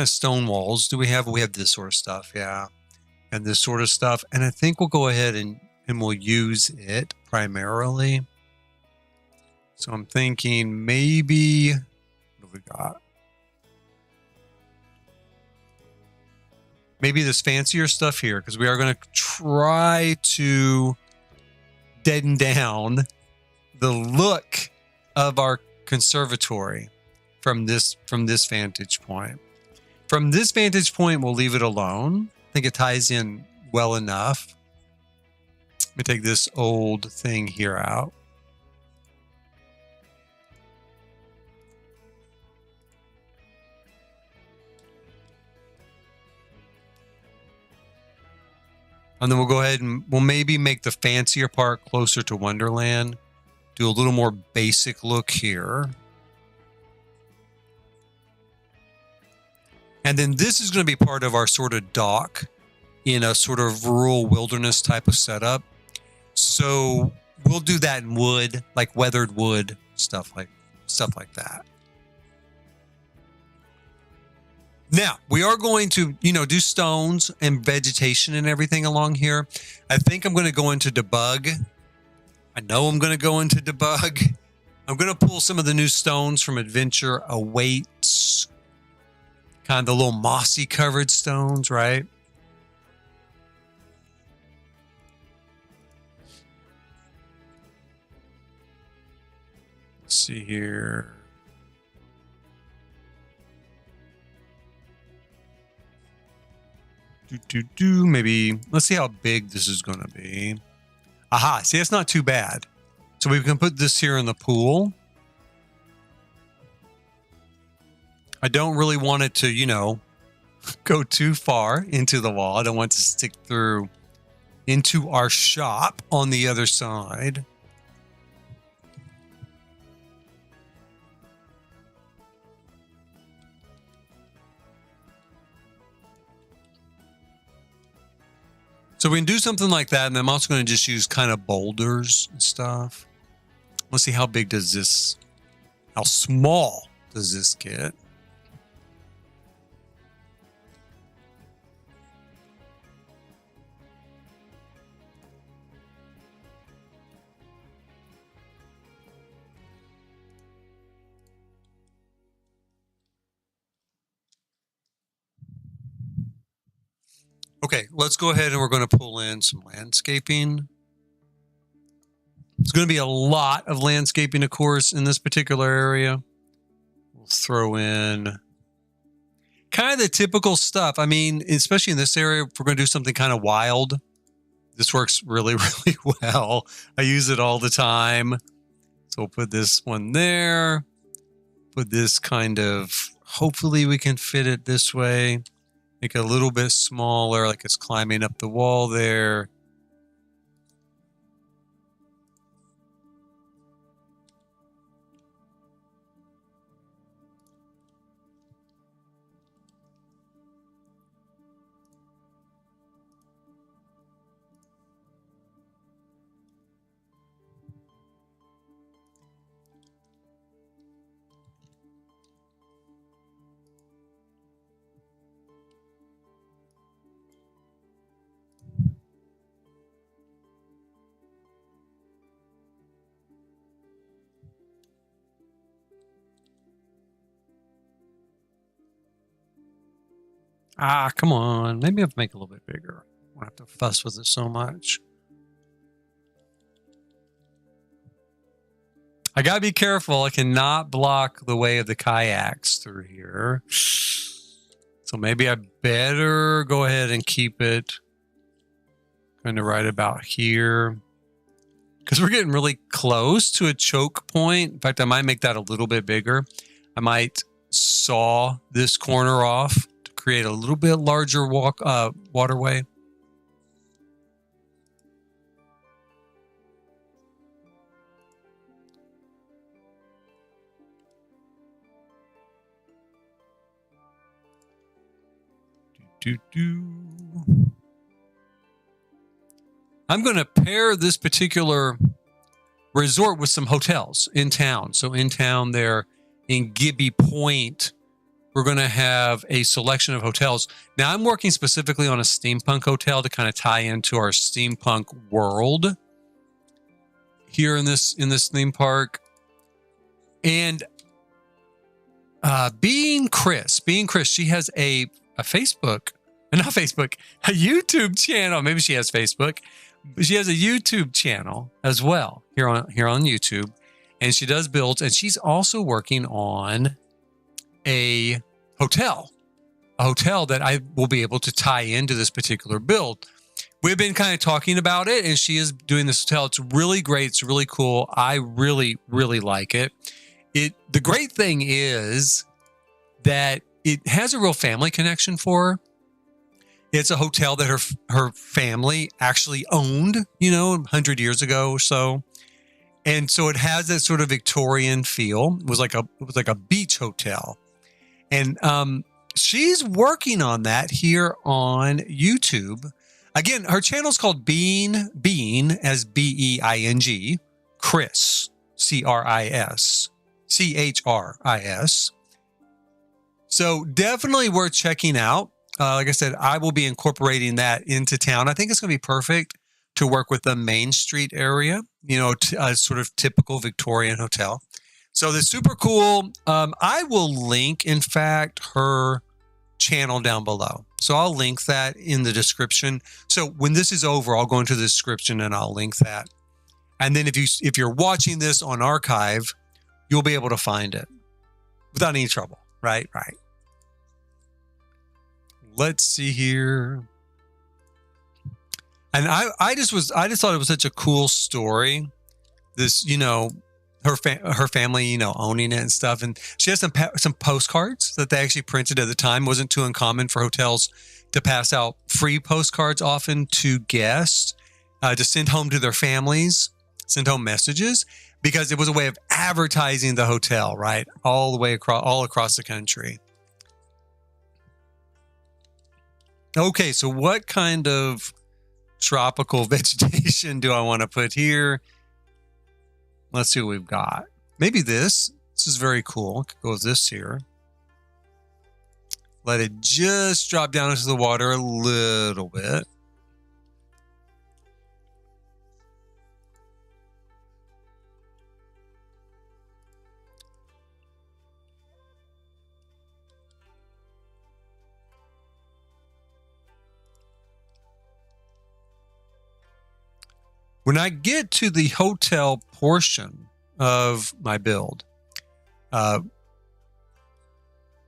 stone walls do we have. We have this sort of stuff, yeah. And this sort of stuff. And I think we'll go ahead and we'll use it primarily. So I'm thinking maybe, what have we got? Maybe this fancier stuff here, because we are going to try to deaden down the look of our conservatory from this vantage point. From this vantage point, we'll leave it alone. I think it ties in well enough. Let me take this old thing here out. And then we'll go ahead and we'll maybe make the fancier part closer to Wonderland. Do a little more basic look here. And then this is going to be part of our sort of dock in a sort of rural wilderness type of setup. So we'll do that in wood, like weathered wood, stuff like that. Now, we are going to, do stones and vegetation and everything along here. I think I'm going to go into debug. I know I'm going to go into debug. I'm going to pull some of the new stones from Adventure Awaits. Kind of the little mossy covered stones, right? Let's see here. Maybe, let's see how big this is going to be. Aha, see, it's not too bad. So we can put this here in the pool. I don't really want it to, go too far into the wall. I don't want it to stick through into our shop on the other side. So we can do something like that, and I'm also going to just use kind of boulders and stuff. Let's see how big does this, how small does this get? Okay, let's go ahead and we're going to pull in some landscaping. It's going to be a lot of landscaping, of course, in this particular area. We'll throw in kind of the typical stuff. I mean, especially in this area, if we're going to do something kind of wild, this works really, really well. I use it all the time. So we'll put this one there. Put this kind of, hopefully we can fit it this way. Make it a little bit smaller, like it's climbing up the wall there. Ah, come on. Maybe I have to make it a little bit bigger. I don't have to fuss with it so much. I gotta be careful. I cannot block the way of the kayaks through here. So maybe I better go ahead and keep it kind of right about here. Because we're getting really close to a choke point. In fact, I might make that a little bit bigger. I might saw this corner off to create a little bit larger waterway. I'm going to pair this particular resort with some hotels in town. So in town there in Gibby Point, we're going to have a selection of hotels. Now I'm working specifically on a steampunk hotel to kind of tie into our steampunk world here in this theme park. And being Chris, she has a Facebook, not Facebook, a YouTube channel. Maybe she has Facebook, but she has a YouTube channel as well here on YouTube, and she does builds. And she's also working on a hotel that I will be able to tie into this particular build. We've been kind of talking about it, and she is doing this hotel. It's really great. It's really cool. I really, really like it. The great thing is that it has a real family connection for her. It's a hotel that her family actually owned, 100 years ago or so. And so it has that sort of Victorian feel. It was like a beach hotel. And she's working on that here on YouTube. Again, her channel's called Being as Being, Chris, Chris, Chris. So definitely worth checking out. Like I said, I will be incorporating that into town. I think it's going to be perfect to work with the Main Street area, a sort of typical Victorian hotel. So that's super cool. I will link, in fact, her channel down below. So I'll link that in the description. So when this is over, I'll go into the description and I'll link that. And then if you're watching this on archive, you'll be able to find it without any trouble. Right. Let's see here. And I just thought it was such a cool story. This, her family, owning it and stuff. And she has some postcards that they actually printed at the time. It wasn't too uncommon for hotels to pass out free postcards often to guests, to send home to their families, send home messages, because it was a way of advertising the hotel, right? All across the country. Okay, so what kind of tropical vegetation do I want to put here? Let's see what we've got. Maybe this. This is very cool. Could go with this here. Let it just drop down into the water a little bit. When I get to the hotel portion of my build, when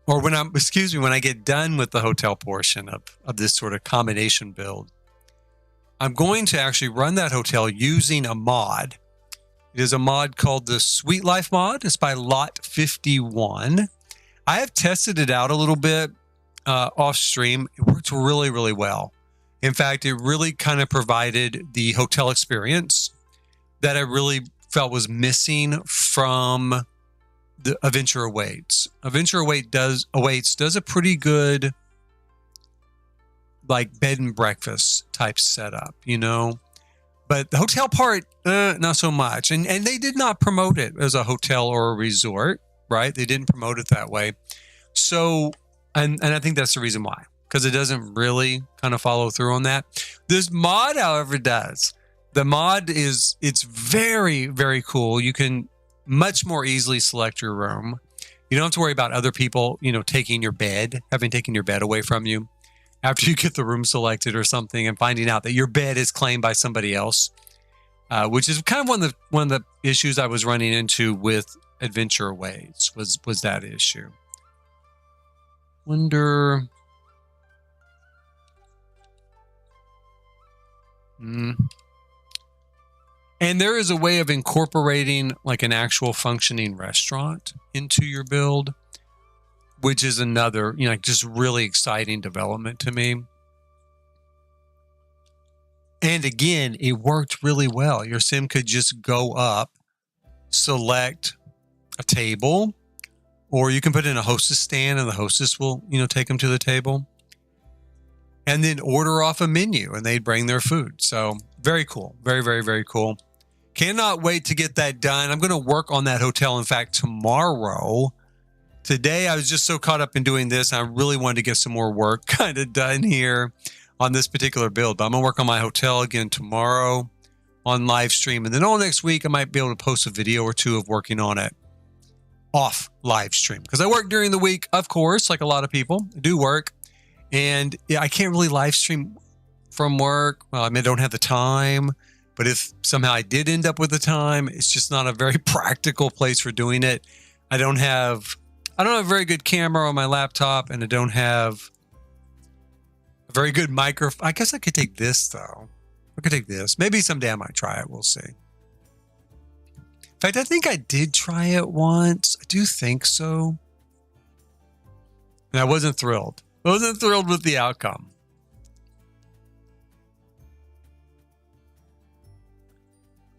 I get done with the hotel portion of this sort of combination build, I'm going to actually run that hotel using a mod. It is a mod called the Sweet Life mod. It's by Lot 51. I have tested it out a little bit off stream. It works really, really well. In fact, it really kind of provided the hotel experience that I really felt was missing from the Adventure Awaits. Adventure Awaits does a pretty good like bed and breakfast type setup, but the hotel part, not so much. And they did not promote it as a hotel or a resort, right? They didn't promote it that way. So, and I think that's the reason why. Because it doesn't really kind of follow through on that. This mod, however, does. The mod it's very, very cool. You can much more easily select your room. You don't have to worry about other people, having taken your bed away from you after you get the room selected or something and finding out that your bed is claimed by somebody else. which is kind of one of the issues I was running into with Adventure Ways was that issue. Wonder. And there is a way of incorporating like an actual functioning restaurant into your build, which is another, like just really exciting development to me. And again, it worked really well. Your sim could just go up, select a table, or you can put in a hostess stand and the hostess will, take them to the table, and then order off a menu and they'd bring their food. So very cool. Very, very, very cool. Cannot wait to get that done. I'm going to work on that hotel, in fact, tomorrow. Today, I was just so caught up in doing this. I really wanted to get some more work kind of done here on this particular build. But I'm going to work on my hotel again tomorrow on live stream. And then all next week, I might be able to post a video or two of working on it off live stream. Because I work during the week, of course, like a lot of people. I do work. And I can't really live stream from work. Well, I don't have the time. But if somehow I did end up with the time, it's just not a very practical place for doing it. I don't have a very good camera on my laptop, and I don't have a very good microphone. I guess I could take this, though. I could take this. Maybe someday I might try it. We'll see. In fact, I think I did try it once. I do think so. And I wasn't thrilled. I wasn't thrilled with the outcome.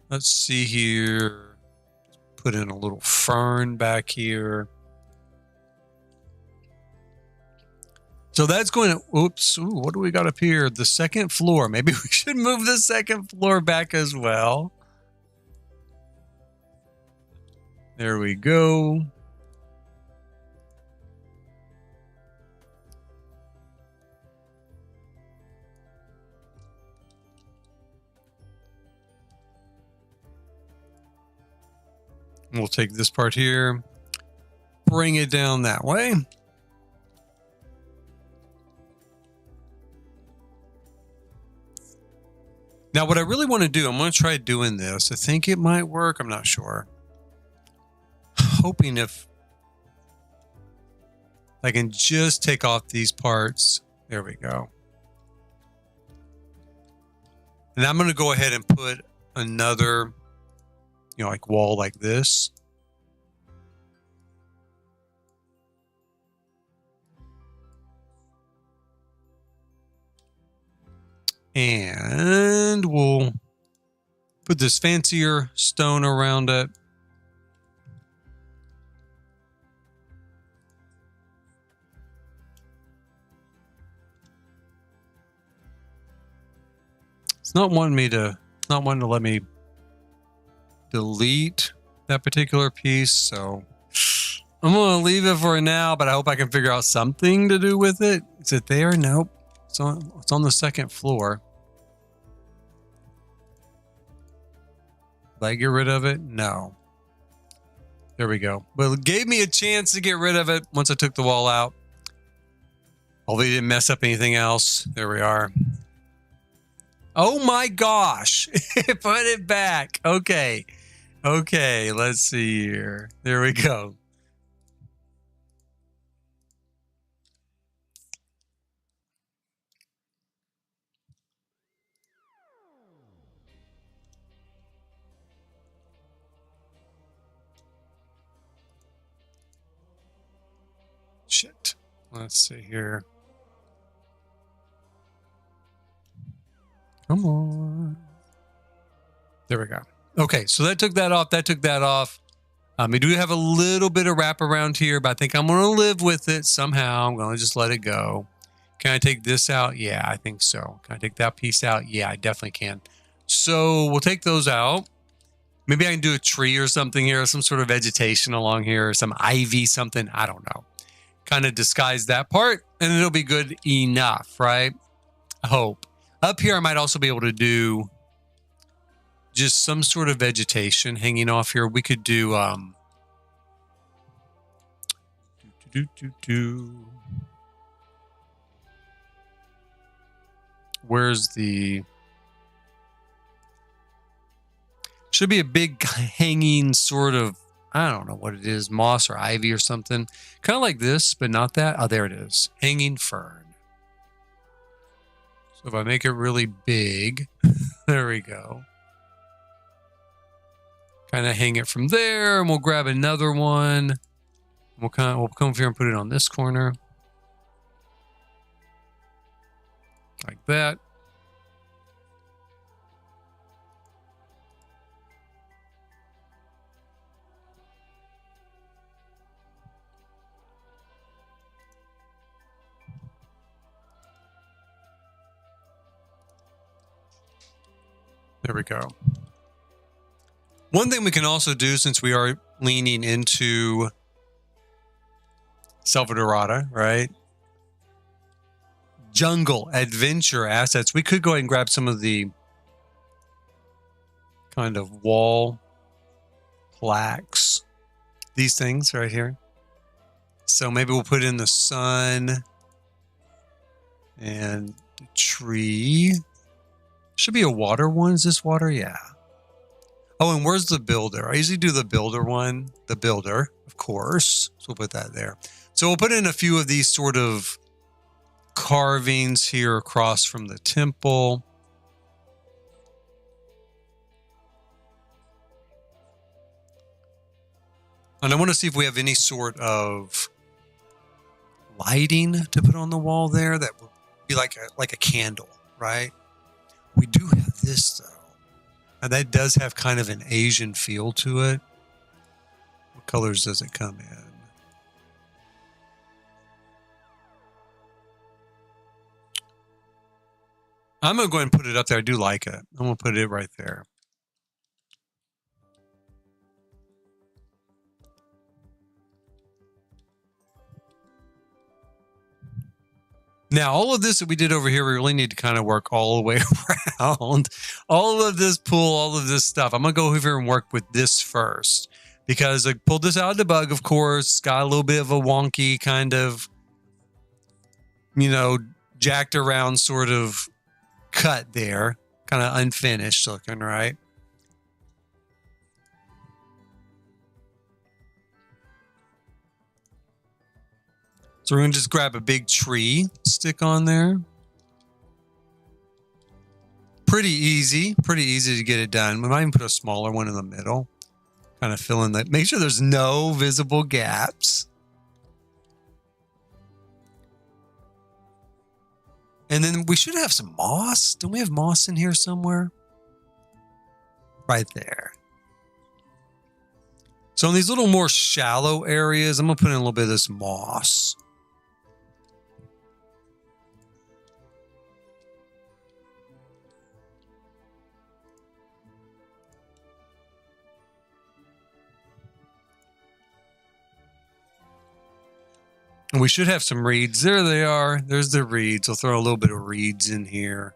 Let's see here. Put in a little fern back here. So that's going to, oops, ooh, what do we got up here? The second floor. Maybe we should move the second floor back as well. There we go. We'll take this part here, bring it down that way. Now, what I really want to do, I'm going to try doing this. I think it might work. I'm not sure. Hoping if I can just take off these parts. There we go. And I'm going to go ahead and put another, like wall like this. And we'll put this fancier stone around it. It's not wanting to let me delete that particular piece, so I'm going to leave it for now, but I hope I can figure out something to do with it. Is it there? Nope. It's on the second floor. Did I get rid of it? No. There we go. Well, it gave me a chance to get rid of it once I took the wall out. Hopefully it didn't mess up anything else. There we are. Oh my gosh. Put it back. Okay. Okay, let's see here. There we go. Shit. Let's see here. Come on. There we go. Okay, so that took that off. That took that off. We do have a little bit of wrap around here, but I think I'm going to live with it somehow. I'm going to just let it go. Can I take this out? Yeah, I think so. Can I take that piece out? Yeah, I definitely can. So we'll take those out. Maybe I can do a tree or something here, some sort of vegetation along here, or some ivy, something. I don't know. Kind of disguise that part, and it'll be good enough, right? I hope. Up here, I might also be able to do just some sort of vegetation hanging off here. We could do where's the Should be a big hanging sort of, I don't know what it is, moss or ivy or something. Kind of like this, but not that. Oh, there it is. Hanging fern. So if I make it really big, there we go. Kind of hang it from there, and we'll grab another one. We'll come over here and put it on this corner. Like that. There we go. One thing we can also do, since we are leaning into Salvadorada, right? Jungle adventure assets. We could go ahead and grab some of the kind of wall plaques. These things right here. So maybe we'll put in the sun and the tree. Should be a water one. Is this water? Yeah. Oh, and where's the builder? I usually do the builder one. The builder, of course. So we'll put that there. So we'll put in a few of these sort of carvings here across from the temple. And I want to see if we have any sort of lighting to put on the wall there that would be like a candle, right? We do have this though. And that does have kind of an Asian feel to it. What colors does it come in? I'm going to go ahead and put it up there. I do like it. I'm going to put it right there. Now, all of this that we did over here, we really need to kind of work all the way around. All of this pool, all of this stuff. I'm going to go over here and work with this first. Because I pulled this out of debug, of course. Got a little bit of a wonky kind of, jacked around sort of cut there. Kind of unfinished looking, right? So we're going to just grab a big tree, stick on there. Pretty easy to get it done. We might even put a smaller one in the middle. Kind of fill in that. Make sure there's no visible gaps. And then we should have some moss. Don't we have moss in here somewhere? Right there. So in these little more shallow areas, I'm going to put in a little bit of this moss. And we should have some reeds. There they are. There's the reeds. I'll throw a little bit of reeds in here.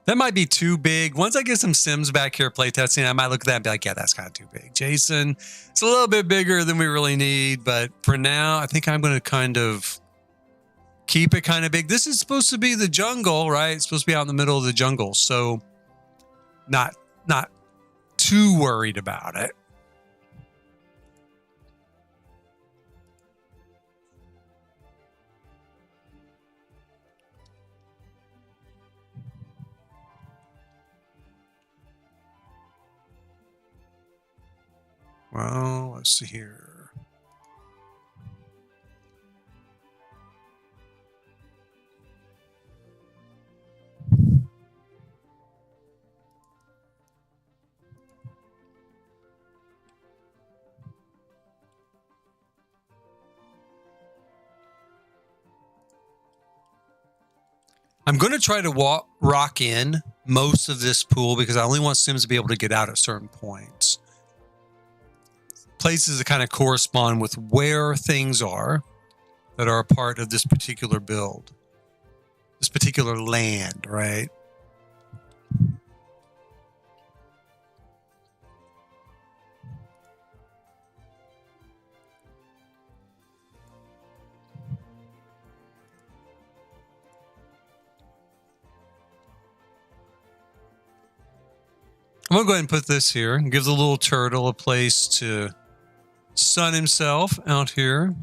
That might be too big. Once I get some Sims back here playtesting, I might look at that and be like, yeah, that's kind of too big. Jason, it's a little bit bigger than we really need. But for now, I think I'm going to kind of keep it kind of big. This is supposed to be the jungle, right? It's supposed to be out in the middle of the jungle. So not too worried about it. Well, let's see here. I'm going to try to rock in most of this pool because I only want Sims to be able to get out at certain points. Places that kind of correspond with where things are that are a part of this particular build, this particular land, right? I'm gonna go ahead and put this here. Give the little turtle a place to sun himself out here.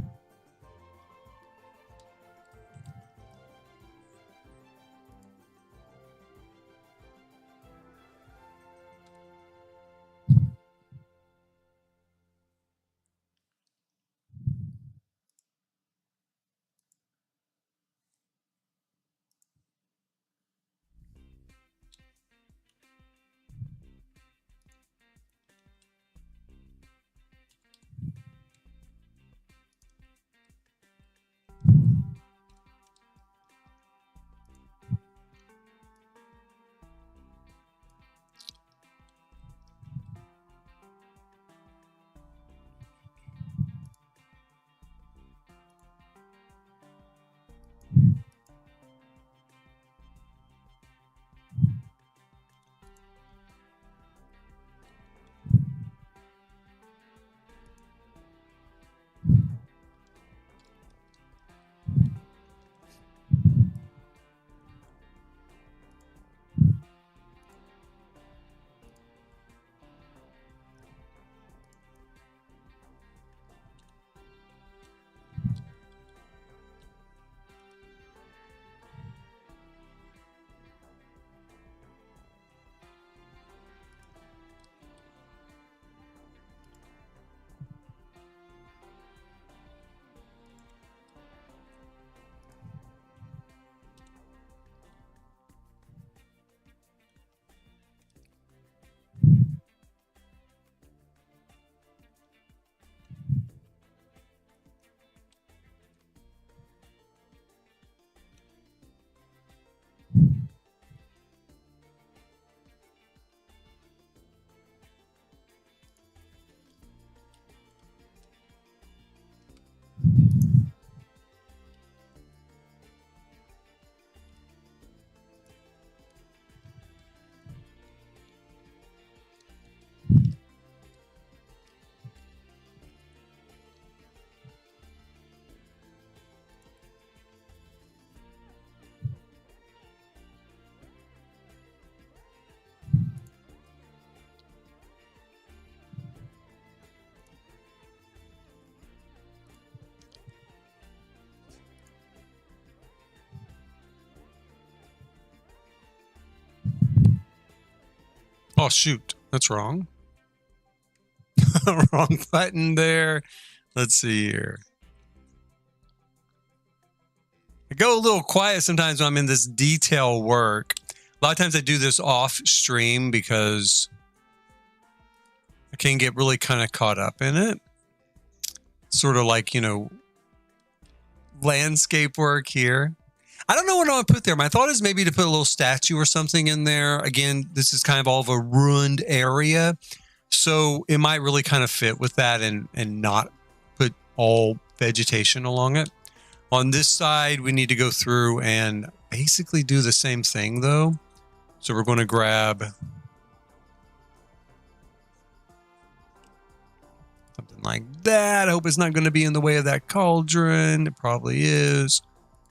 Oh, shoot. That's wrong. Wrong button there. Let's see here. I go a little quiet sometimes when I'm in this detail work. A lot of times I do this off stream because I can get really kind of caught up in it. Sort of like, you know, landscape work here. I don't know what I want to put there. My thought is maybe to put a little statue or something in there. Again, this is kind of all of a ruined area. So it might really kind of fit with that and not put all vegetation along it. On this side, we need to go through and basically do the same thing though. So we're going to grab something like that. I hope it's not going to be in the way of that cauldron. It probably is.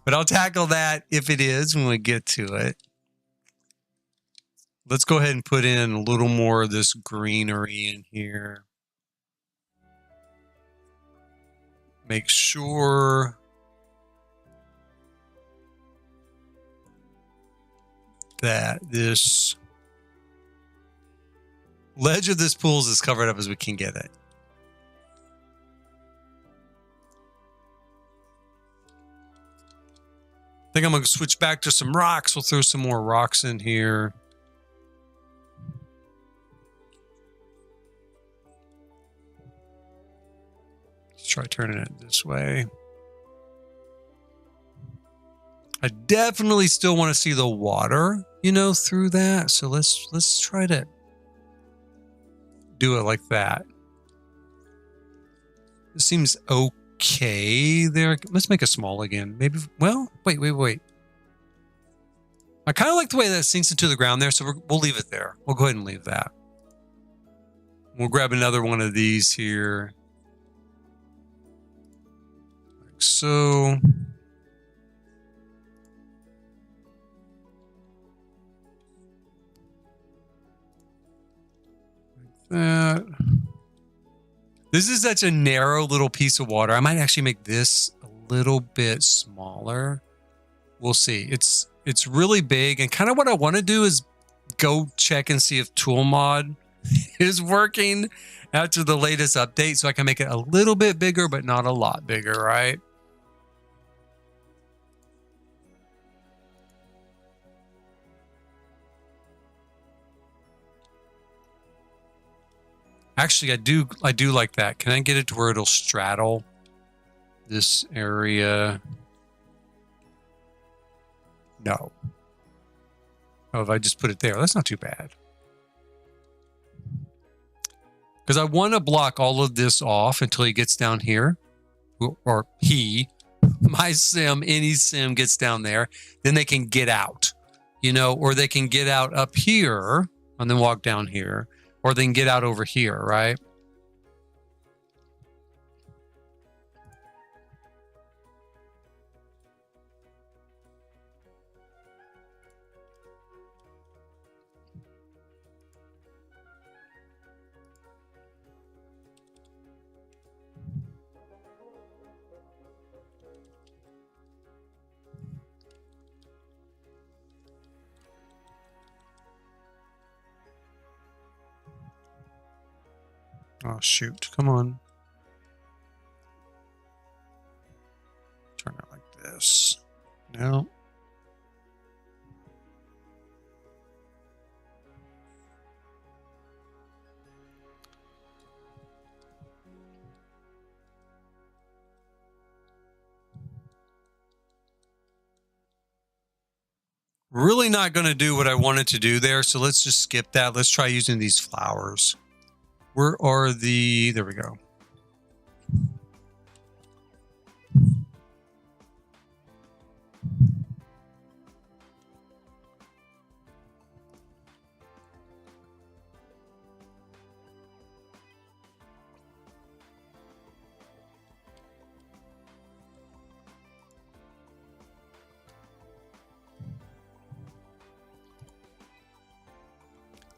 But I'll tackle that if it is when we get to it. Let's go ahead and put in a little more of this greenery in here. Make sure that this ledge of this pool is as covered up as we can get it. I think I'm going to switch back to some rocks. We'll throw some more rocks in here. Let's try turning it this way. I definitely still want to see the water, you know, through that. So let's try to do it like that. It seems okay there. Let's make it small again. Maybe, well, wait. I kind of like the way that sinks into the ground there, so we'll leave it there. We'll go ahead and leave that. We'll grab another one of these here. Like so. This is such a narrow little piece of water. I might actually make this a little bit smaller. We'll see. It's really big, and kind of what I want to do is go check and see if tool mod is working after the latest update, so I can make it a little bit bigger, but not a lot bigger, right? Actually, I do like that. Can I get it to where it'll straddle this area? No. Oh, if I just put it there, that's not too bad. Because I want to block all of this off until he gets down here. Or my sim, any sim gets down there. Then they can get out, you know, or they can get out up here and then walk down here. Or they can get out over here, right? Oh, shoot. Come on. Turn it like this. No. Really not going to do what I wanted to do there, so let's just skip that. Let's try using these flowers. Where are the... There we go.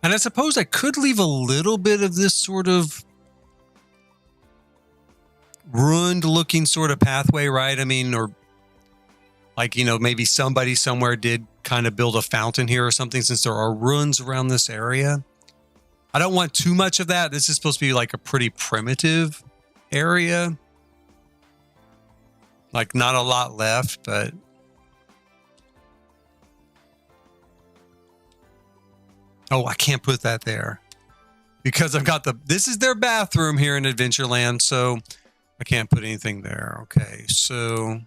And I suppose I could leave a little bit of this sort of ruined looking sort of pathway, right? I mean, or like, you know, maybe somebody somewhere did kind of build a fountain here or something, since there are ruins around this area. I don't want too much of that. This is supposed to be like a pretty primitive area. Like not a lot left, but... Oh, I can't put that there because I've got this is their bathroom here in Adventureland, so I can't put anything there. Okay, so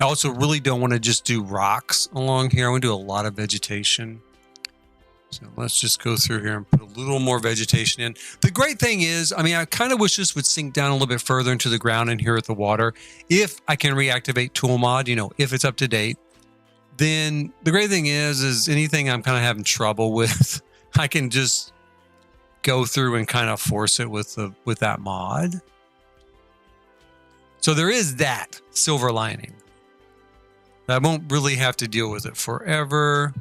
I also really don't want to just do rocks along here. I want to do a lot of vegetation. So let's just go through here and put a little more vegetation in. The great thing is, I mean, I kind of wish this would sink down a little bit further into the ground and here at the water. If I can reactivate tool mod, you know, if it's up to date, then the great thing is anything I'm kind of having trouble with, I can just go through and kind of force it with that mod. So there is that silver lining. I won't really have to deal with it forever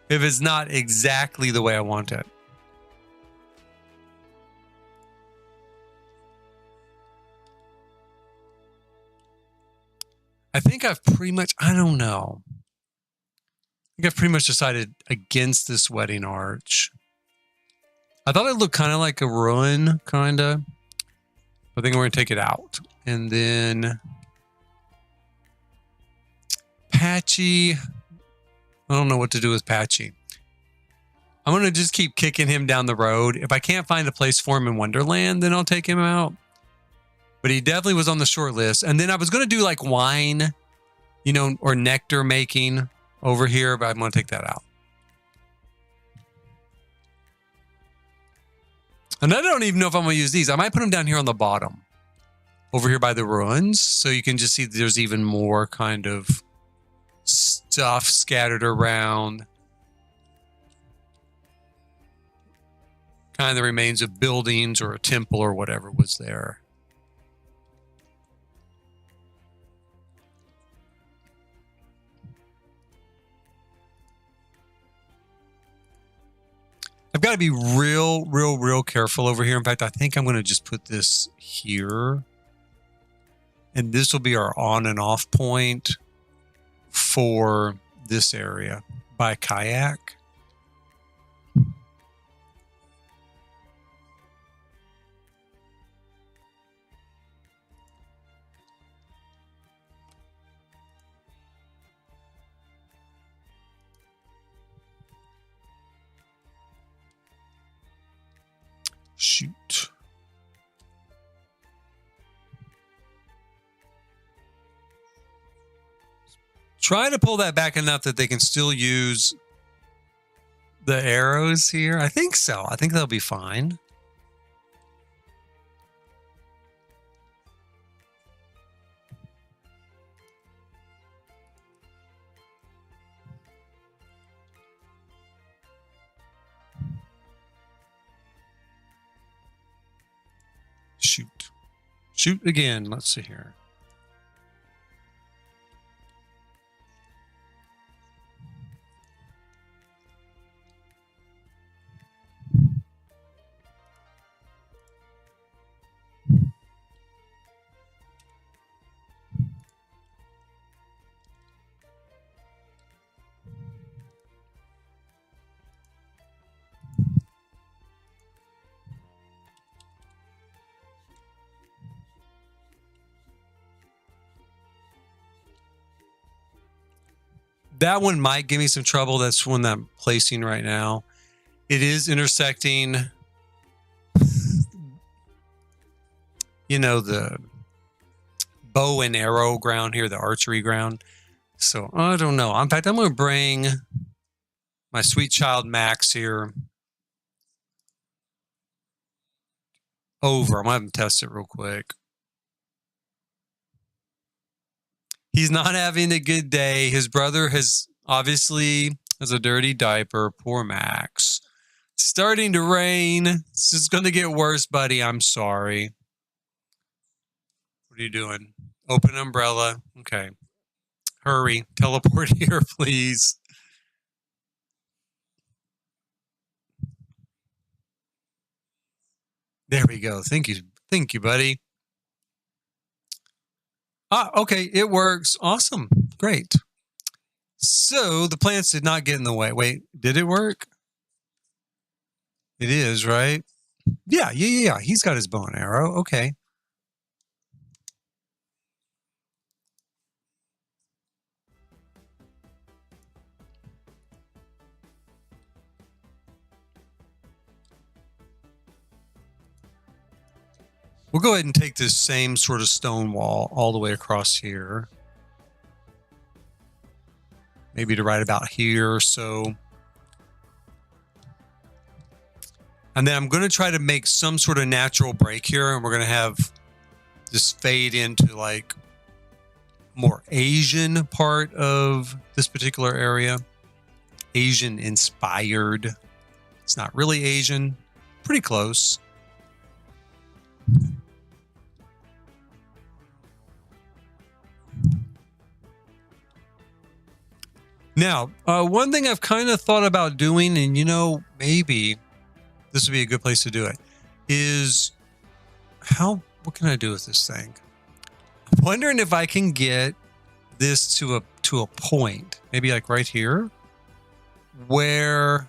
if it's not exactly the way I want it. I think I've pretty much, I don't know. I think I've pretty much decided against this wedding arch. I thought it looked kind of like a ruin, kind of. I think we're going to take it out. And then Patchy. I don't know what to do with Patchy. I'm going to just keep kicking him down the road. If I can't find a place for him in Wonderland, then I'll take him out. But he definitely was on the short list. And then I was going to do like wine, you know, or nectar making over here, but I'm going to take that out. And I don't even know if I'm going to use these. I might put them down here on the bottom, over here by the ruins. So you can just see there's even more kind of stuff scattered around. Kind of the remains of buildings or a temple or whatever was there. I've got to be real careful over here. In fact, I think I'm going to just put this here. And this will be our on and off point for this area by kayak. Shoot. Try to pull that back enough that they can still use the arrows here. I think so. I think they'll be fine. Shoot. Shoot again. Let's see here. That one might give me some trouble. That's one that I'm placing right now. It is intersecting, you know, the bow and arrow ground here, the archery ground. So I don't know. In fact, I'm going to bring my sweet child Max here over. I'm going to have him test it real quick. He's not having a good day. His brother has obviously has a dirty diaper. Poor Max. It's starting to rain. It's just going to get worse, buddy. I'm sorry. What are you doing? Open umbrella. Okay. Hurry. Teleport here, please. There we go. Thank you. Thank you, buddy. Ah, okay. It works. Awesome. Great. So the plants did not get in the way. Wait, did it work? It is, right? Yeah. He's got his bow and arrow. Okay. We'll go ahead and take this same sort of stone wall all the way across here. Maybe to right about here or so. And then I'm going to try to make some sort of natural break here. And we're going to have this fade into like more Asian part of this particular area. Asian inspired. It's not really Asian. Pretty close. Now, one thing I've kind of thought about doing, and you know, maybe this would be a good place to do it, is what can I do with this thing? I'm wondering if I can get this to a point, maybe like right here, where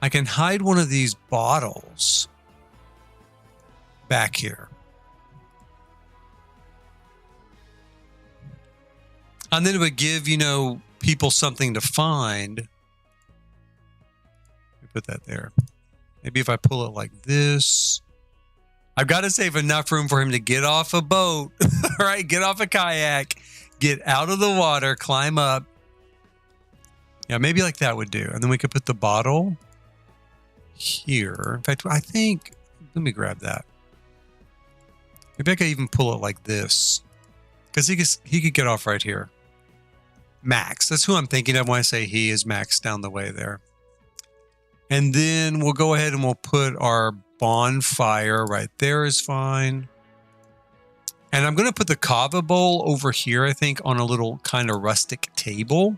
I can hide one of these bottles back here. And then it would give, you know, people something to find. Let me put that there. Maybe if I pull it like this. I've got to save enough room for him to get off a boat, right? Get off a kayak, get out of the water, climb up. Yeah, maybe like that would do. And then we could put the bottle here. In fact, I think, let me grab that. Maybe I could even pull it like this because he could get off right here. Max, that's who I'm thinking of when I say he is Max down the way there. And then we'll go ahead and we'll put our bonfire right there is fine. And I'm going to put the kava bowl over here, I think, on a little kind of rustic table.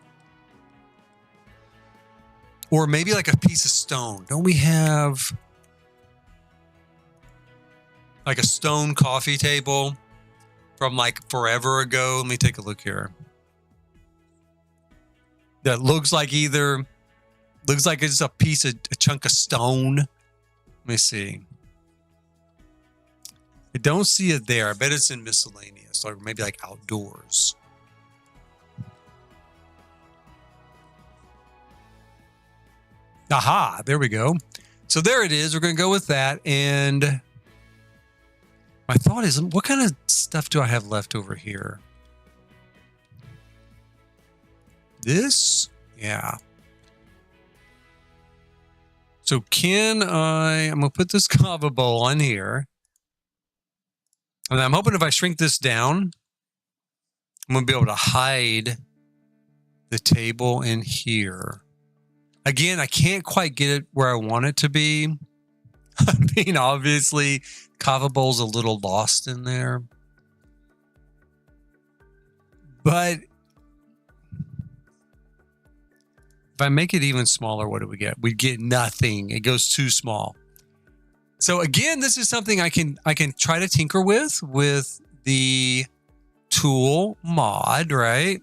Or maybe like a piece of stone. Don't we have like a stone coffee table from like forever ago? Let me take a look here. That looks like it's a chunk of stone. Let me see. I don't see it there. I bet it's in miscellaneous, or maybe like outdoors. Aha, there we go. So there it is. We're going to go with that. And my thought is, what kind of stuff do I have left over here? This? Yeah. So I'm going to put this kava bowl on here. And I'm hoping if I shrink this down, I'm going to be able to hide the table in here. Again, I can't quite get it where I want it to be. I mean, obviously, kava bowl's a little lost in there. But if I make it even smaller, what do we get? We get nothing. It goes too small. So again, this is something I can try to tinker with the tool mod, right?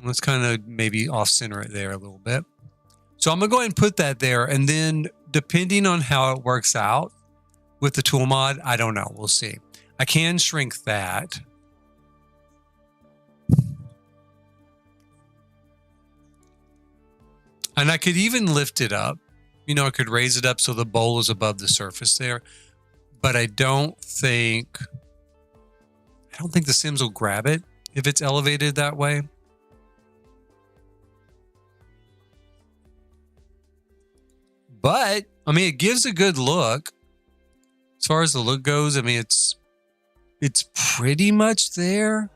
Let's kind of maybe off center it there a little bit. So I'm gonna go ahead and put that there, and then depending on how it works out with the tool mod, I don't know. We'll see. I can shrink that. And I could even lift it up. You know, I could raise it up so the bowl is above the surface there. But I don't think the Sims will grab it if it's elevated that way. But, I mean, it gives a good look. As far as the look goes, I mean, it's pretty much there.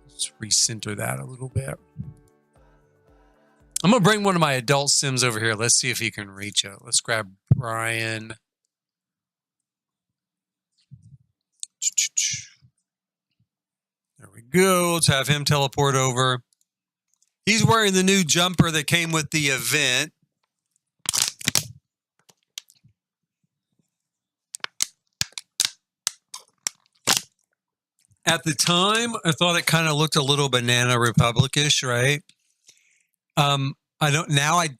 Let's recenter that a little bit. I'm going to bring one of my adult Sims over here. Let's see if he can reach it. Let's grab Brian. There we go. Let's have him teleport over. He's wearing the new jumper that came with the event. At the time, I thought it kind of looked a little Banana Republic-ish, right? I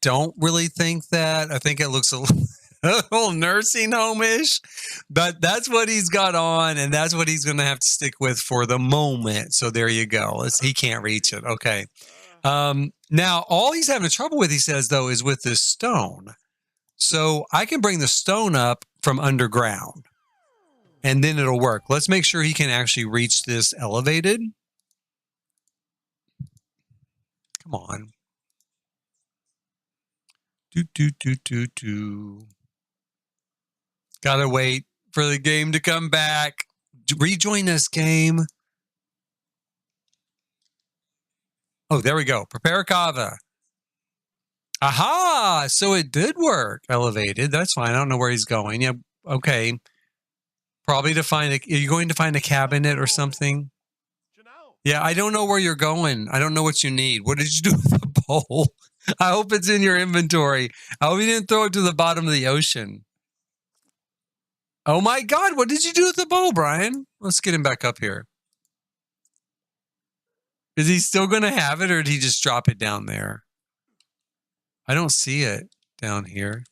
don't really think that. I think it looks a little nursing home-ish, but that's what he's got on, and that's what he's going to have to stick with for the moment. So there you go. He can't reach it. Okay. Now, all he's having trouble with, he says, though, is with this stone. So I can bring the stone up from underground, and then it'll work. Let's make sure he can actually reach this elevated. Come on. Gotta wait for the game to come back. Rejoin this game. Oh, there we go. Prepare kava. Aha! So it did work. Elevated. That's fine. I don't know where he's going. Yeah. Okay. Probably to find are you going to find a cabinet or something? Yeah, I don't know where you're going. I don't know what you need. What did you do with the bowl? I hope it's in your inventory. I hope you didn't throw it to the bottom of the ocean. Oh my God, what did you do with the bowl, Brian? Let's get him back up here. Is he still going to have it, or did he just drop it down there? I don't see it down here.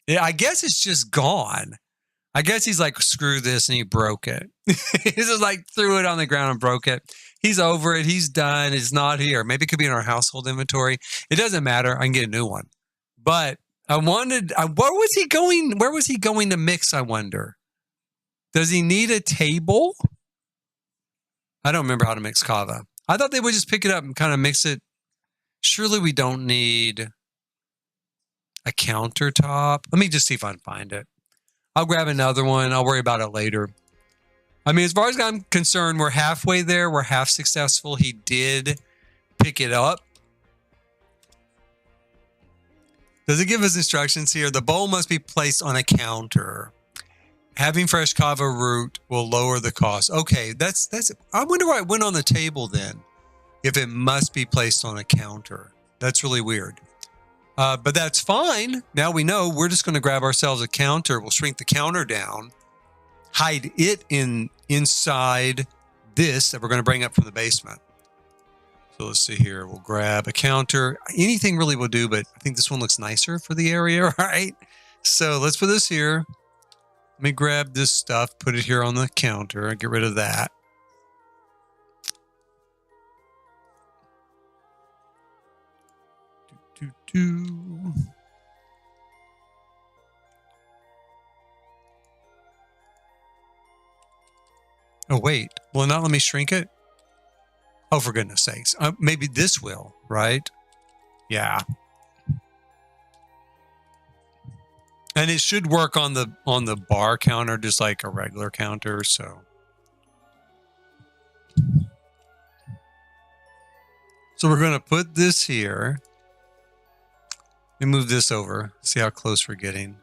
Yeah, I guess it's just gone. I guess he's like, screw this, and he broke it. He just like threw it on the ground and broke it. He's over it. He's done. It's not here. Maybe it could be in our household inventory. It doesn't matter. I can get a new one. But I wanted, where was he going? Where was he going to mix, I wonder? Does he need a table? I don't remember how to mix kava. I thought they would just pick it up and kind of mix it. Surely we don't need a countertop. Let me just see if I can find it. I'll grab another one. I'll worry about it later. I mean, as far as I'm concerned, we're halfway there. We're half successful. He did pick it up. Does it give us instructions here? The bowl must be placed on a counter. Having fresh kava root will lower the cost. Okay, that's. I wonder why it went on the table then. If it must be placed on a counter. That's really weird. But that's fine. Now we know. We're just going to grab ourselves a counter. We'll shrink the counter down. Hide it inside this that we're going to bring up from the basement. So let's see here. We'll grab a counter. Anything really will do, but I think this one looks nicer for the area, right? So let's put this here. Let me grab this stuff, put it here on the counter, get rid of that. Oh, wait. Will it not let me shrink it? Oh, for goodness sakes. Maybe this will, right? Yeah. And it should work on the bar counter just like a regular counter, so. So we're going to put this here. Let me move this over. See how close we're getting.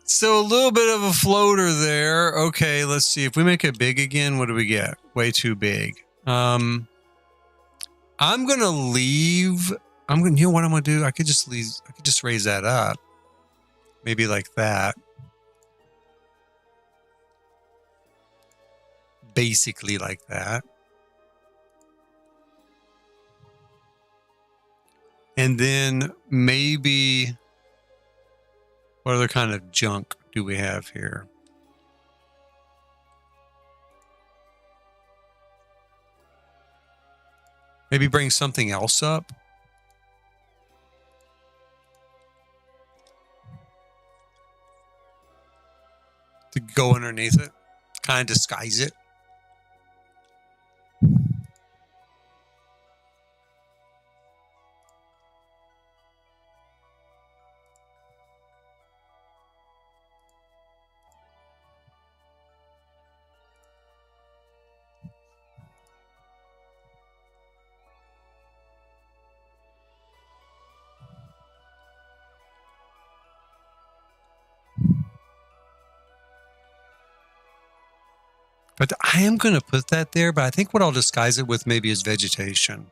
So a little bit of a floater there. Okay, let's see. If we make it big again, what do we get? Way too big. I'm going to leave. You know what I'm going to do? I could just leave. I could just raise that up. Maybe like that. Basically like that. And then maybe what other kind of junk do we have here? Maybe bring something else up. To go underneath it. Kind of disguise it. But I am going to put that there, but I think what I'll disguise it with maybe is vegetation.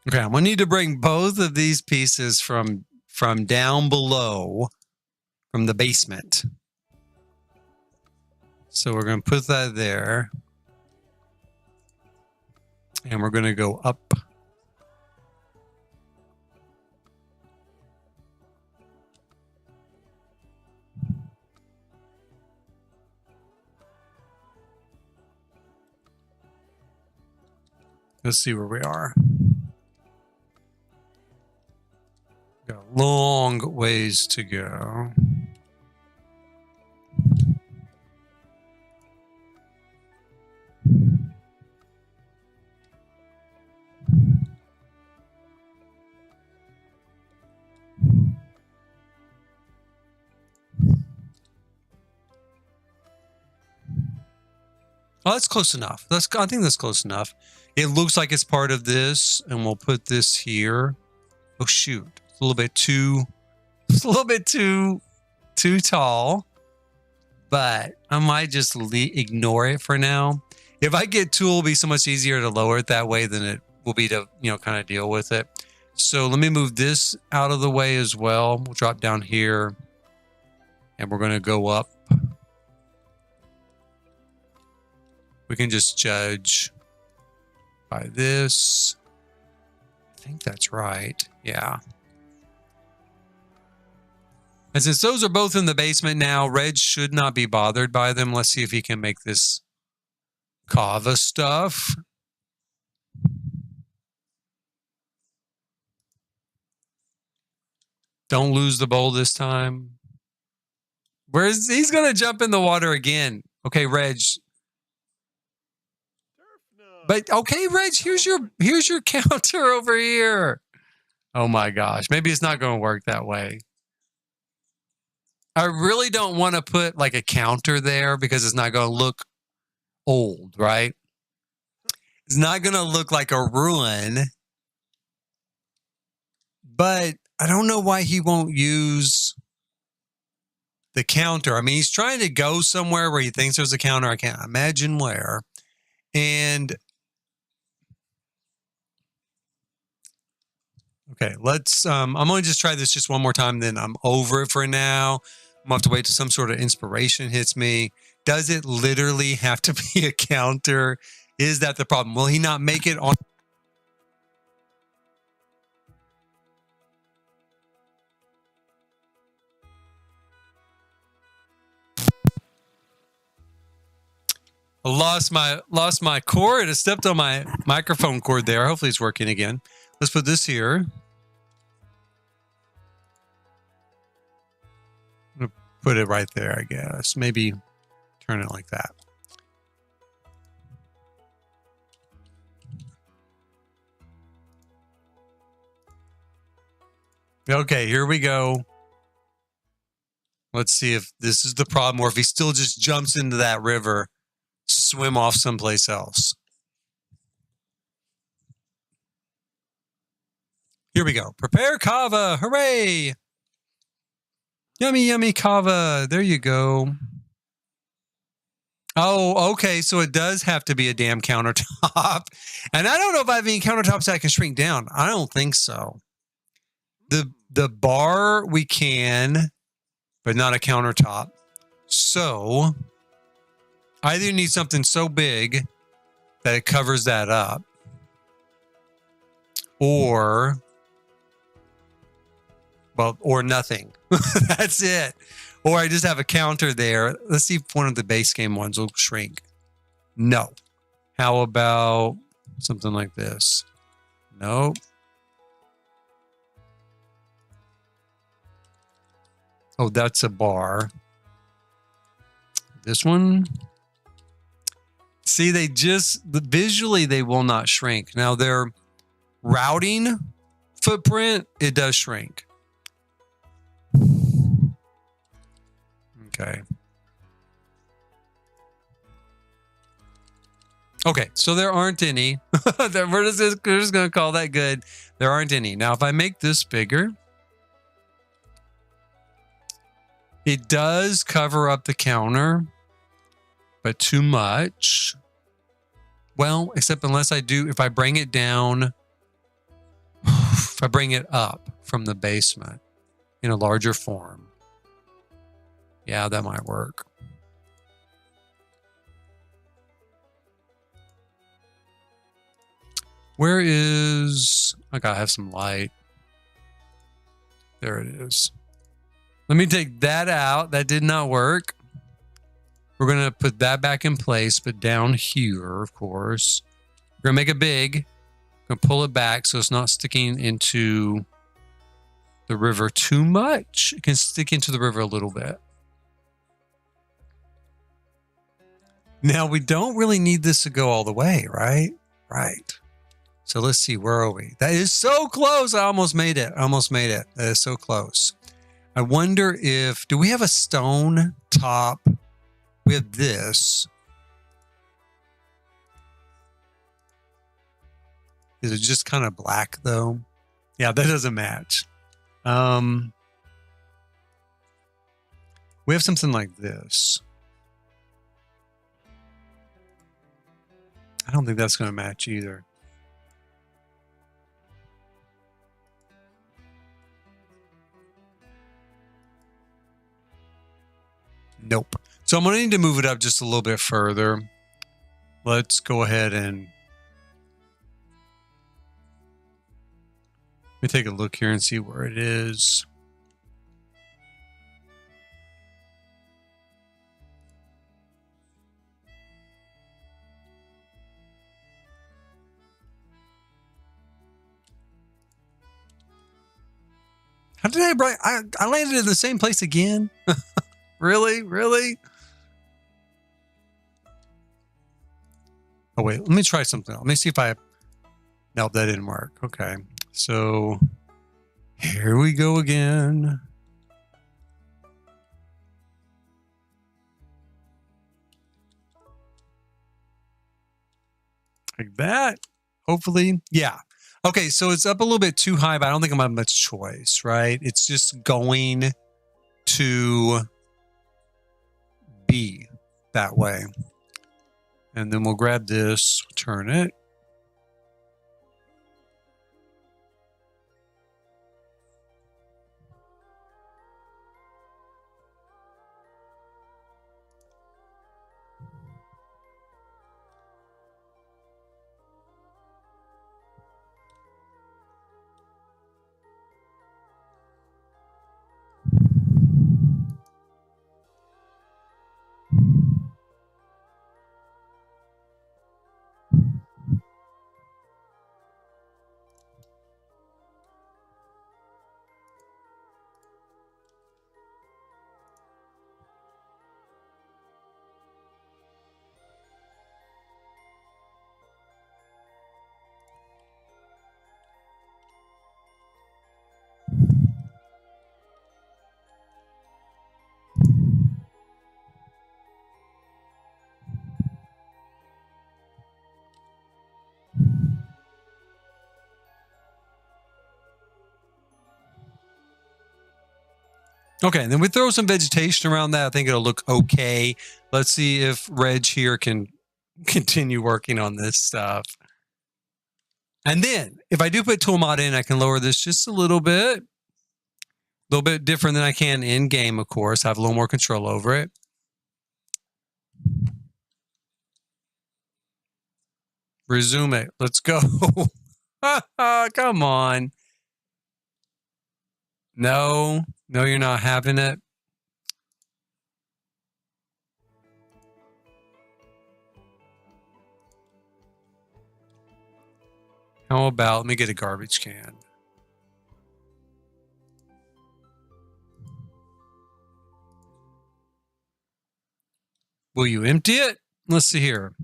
Okay, I'm going to need to bring both of these pieces from down below, from the basement. So we're going to put that there. And we're going to go up. Let's see where we are. Got a long ways to go. Oh, that's close enough. I think that's close enough. It looks like it's part of this, and we'll put this here. Oh shoot, it's a little bit too tall. But I might just ignore it for now. If I get tool, it'll be so much easier to lower it that way than it will be to, kind of deal with it. So let me move this out of the way as well. We'll drop down here and we're going to go up. We can just judge by this. I think that's right. Yeah. And since those are both in the basement now, Red should not be bothered by them. Let's see if he can make this kava stuff. Don't lose the bowl this time. He's going to jump in the water again. Okay, Reg. But okay, Reg, here's your counter over here. Oh my gosh. Maybe it's not going to work that way. I really don't want to put like a counter there because it's not going to look old, right? It's not going to look like a ruin. But I don't know why he won't use the counter. I mean, he's trying to go somewhere where he thinks there's a counter. I can't imagine where. And okay, let's, I'm going to just try this just one more time, then I'm over it for now. I'm going to have to wait till some sort of inspiration hits me. Does it literally have to be a counter? Is that the problem? Will he not make it on? I lost my cord. It stepped on my microphone cord there. Hopefully it's working again. Let's put this here. I'm going to put it right there, I guess. Maybe turn it like that. Okay, here we go. Let's see if this is the problem or if he still just jumps into that river, swim off someplace else. Here we go. Prepare kava. Hooray. Yummy, yummy kava. There you go. Oh, okay. So it does have to be a damn countertop. And I don't know if I have any countertops that can shrink down. I don't think so. The bar we can, but not a countertop. So I either need something so big that it covers that up, or nothing. That's it. Or I just have a counter there. Let's see if one of the base game ones will shrink. No. How about something like this? Nope. Oh, that's a bar. This one. See, visually, they will not shrink. Now, their routing footprint, it does shrink. Okay. Okay, so there aren't any. We're just going to call that good. There aren't any. Now, if I make this bigger, it does cover up the counter, but too much. Well, except unless if I bring it down, if I bring it up from the basement in a larger form. Yeah, that might work. Where is... I gotta have some light. There it is. Let me take that out. That did not work. We're going to put that back in place, but down here, of course. We're going to make it big. We're going to pull it back so it's not sticking into the river too much. It can stick into the river a little bit. Now, we don't really need this to go all the way, right? Right. So let's see. Where are we? That is so close. I almost made it. That is so close. I wonder if... Do we have a stone top? We have this. Is it just kind of black, though? Yeah, that doesn't match. We have something like this. I don't think that's going to match either. Nope. So I'm going to need to move it up just a little bit further. Let's go ahead and let me take a look here and see where it is. How did I landed in the same place again? Really? Really? Oh, wait. Let me try something. Let me see if I... No, that didn't work. Okay. So here we go again. Like that. Hopefully. Yeah. Okay, so it's up a little bit too high, but I don't think I'm going to have much choice, right? It's just going to be that way. And then we'll grab this, turn it. Okay, and then we throw some vegetation around that. I think it'll look okay. Let's see if Reg here can continue working on this stuff. And then, if I do put tool mod in, I can lower this just a little bit. A little bit different than I can in-game, of course. I have a little more control over it. Resume it. Let's go. Come on. No, you're not having it. How about, let me get a garbage can. Will you empty it? Let's see here.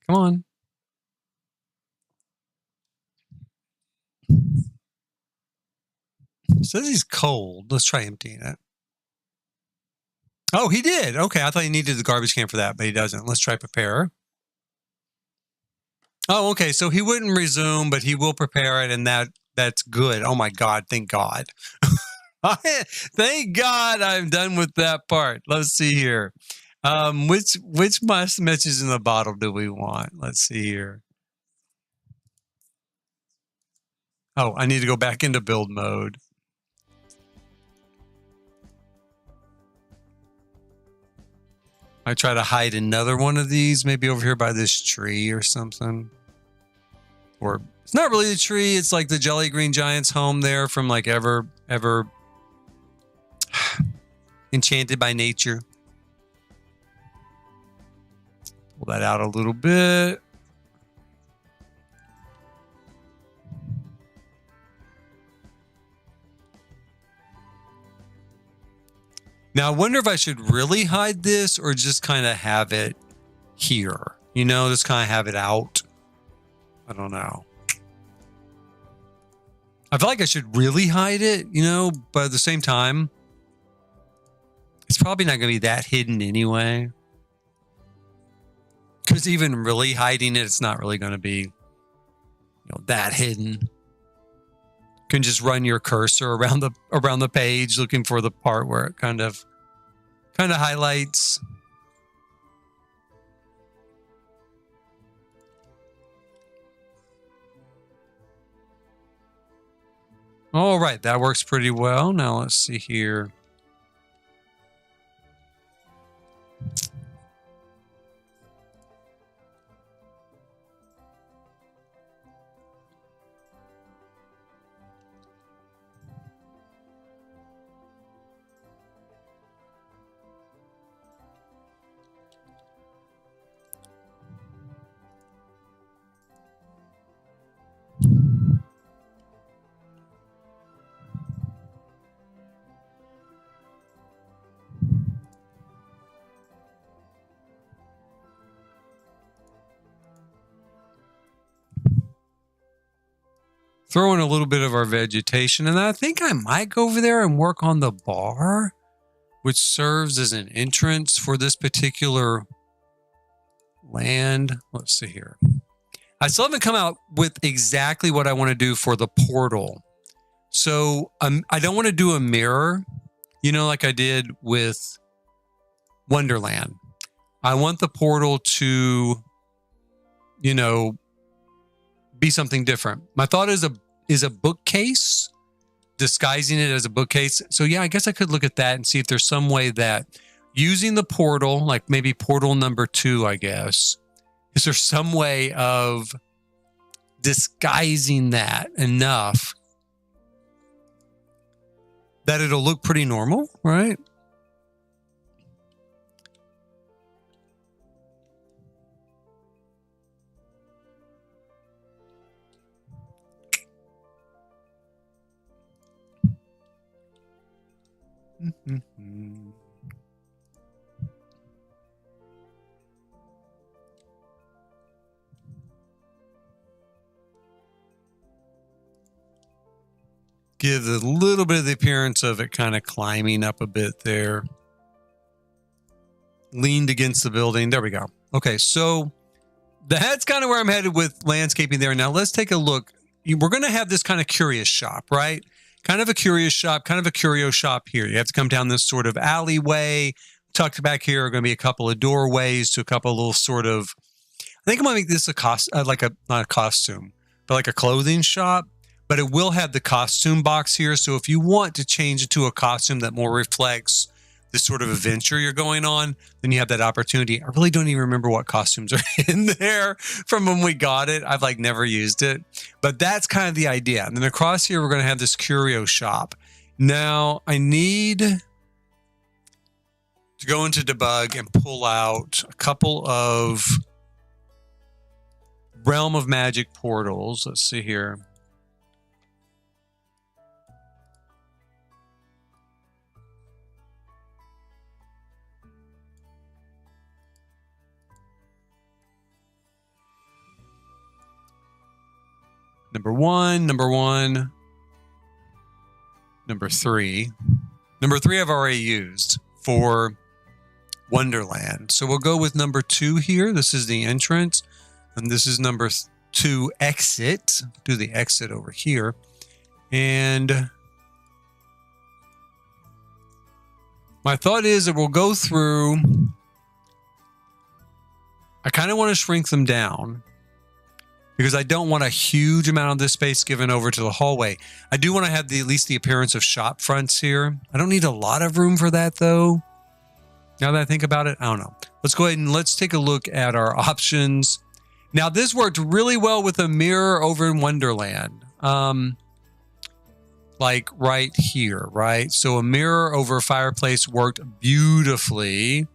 Come on. Says he's cold. Let's try emptying it. Oh, he did. Okay, I thought he needed the garbage can for that, but he doesn't. Let's try prepare. Oh, okay. So he wouldn't resume, but he will prepare it, and that's good. Oh my God! Thank God. Thank God I'm done with that part. Let's see here. Which message in the bottle do we want? Let's see here. Oh, I need to go back into build mode. I try to hide another one of these, maybe over here by this tree or something. Or it's not really a tree. It's like the Jelly Green Giant's home there from like ever enchanted by nature. Pull that out a little bit. Now, I wonder if I should really hide this or just kind of have it here. You know, just kind of have it out. I don't know. I feel like I should really hide it, you know, but at the same time, it's probably not going to be that hidden anyway. Because even really hiding it, it's not really going to be, that hidden. You can just run your cursor around the page looking for the part where it kind of highlights. All right, that works pretty well. Now let's see here. Throw in a little bit of our vegetation, and I think I might go over there and work on the bar, which serves as an entrance for this particular land. Let's see here. I still haven't come out with exactly what I want to do for the portal. So I don't want to do a mirror, you know, like I did with Wonderland. I want the portal to, you know, be something different. My thought is a bookcase, disguising it as a bookcase. So yeah, I guess I could look at that and see if there's some way that using the portal, like maybe portal number 2, I guess, is there some way of disguising that enough that it'll look pretty normal, right? Give a little bit of the appearance of it kind of climbing up a bit there. Leaned against the building. There we go. Okay, so that's kind of where I'm headed with landscaping there. Now let's take a look. We're going to have this kind of curious shop, right? Kind of a curious shop, kind of a curio shop here. You have to come down this sort of alleyway. Tucked back here are going to be a couple of doorways to a couple of little sort of, I think I'm going to make this not a costume, but like a clothing shop. But it will have the costume box here. So if you want to change it to a costume that more reflects this sort of adventure you're going on, then you have that opportunity. I really don't even remember what costumes are in there from when we got it. I've like never used it, but that's kind of the idea. And then across here, we're going to have this curio shop. Now I need to go into debug and pull out a couple of Realm of Magic portals. Let's see here. Number one, number 3. Number 3 I've already used for Wonderland. So we'll go with number 2 here. This is the entrance. And this is number 2 exit. Do the exit over here. And my thought is that we'll go through. I kind of want to shrink them down, because I don't want a huge amount of this space given over to the hallway. I do want to have at least the appearance of shop fronts here. I don't need a lot of room for that though. Now that I think about it, I don't know. Let's go ahead and let's take a look at our options. Now this worked really well with a mirror over in Wonderland. Like right here, right? So a mirror over a fireplace worked beautifully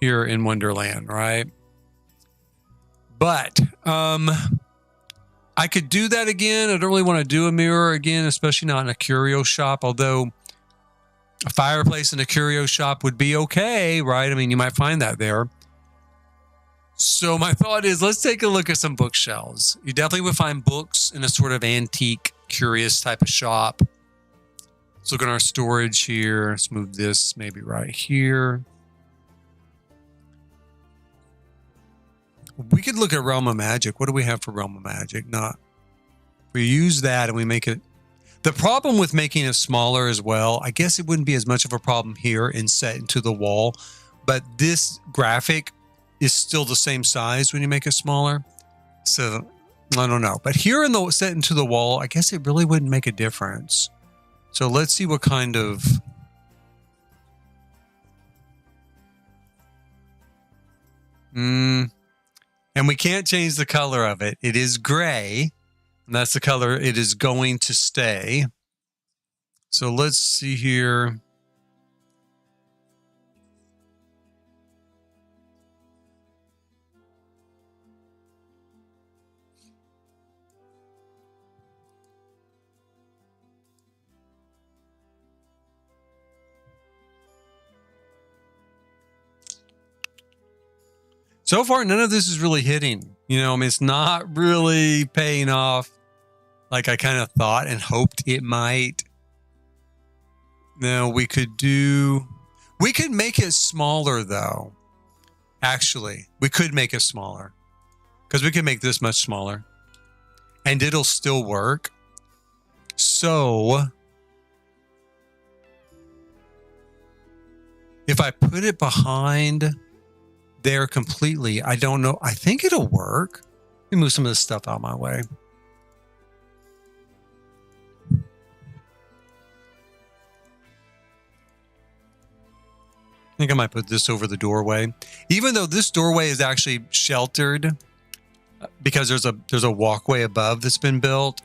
here in Wonderland, right? But I could do that again. I don't really want to do a mirror again, especially not in a curio shop, although a fireplace in a curio shop would be okay, right? I mean, you might find that there. So my thought is, let's take a look at some bookshelves. You definitely would find books in a sort of antique, curious type of shop. Let's look at our storage here. Let's move this maybe right here. We could look at Realm of Magic. What do we have for Realm of Magic? We use that and we make it. The problem with making it smaller as well, I guess it wouldn't be as much of a problem here and set into the wall, but this graphic is still the same size when you make it smaller. So I don't know. But here in the set into the wall, I guess it really wouldn't make a difference. So let's see what kind of... And we can't change the color of it. It is gray, and that's the color it is going to stay. So let's see here. So far, none of this is really hitting. You know, I mean, it's not really paying off like I kind of thought and hoped it might. Now, we could make it smaller, though. Actually, we could make it smaller. Because we could make this much smaller. And it'll still work. So, if I put it behind there completely, I don't know. I think it'll work. Let me move some of this stuff out of my way. I think I might put this over the doorway. Even though this doorway is actually sheltered because there's a walkway above that's been built.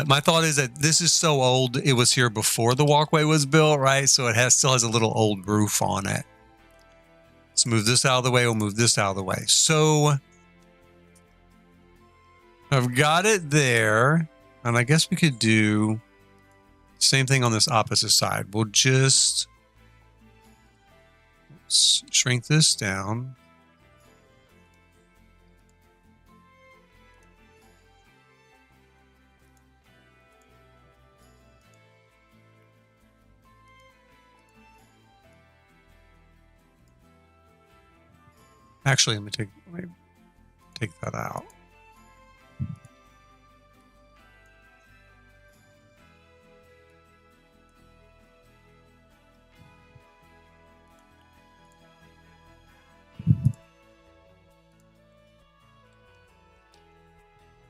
My thought is that this is so old, it was here before the walkway was built, right? So it still has a little old roof on it. Let's move this out of the way. We'll move this out of the way. So I've got it there. And I guess we could do the same thing on this opposite side. We'll just shrink this down. Actually, let me take that out.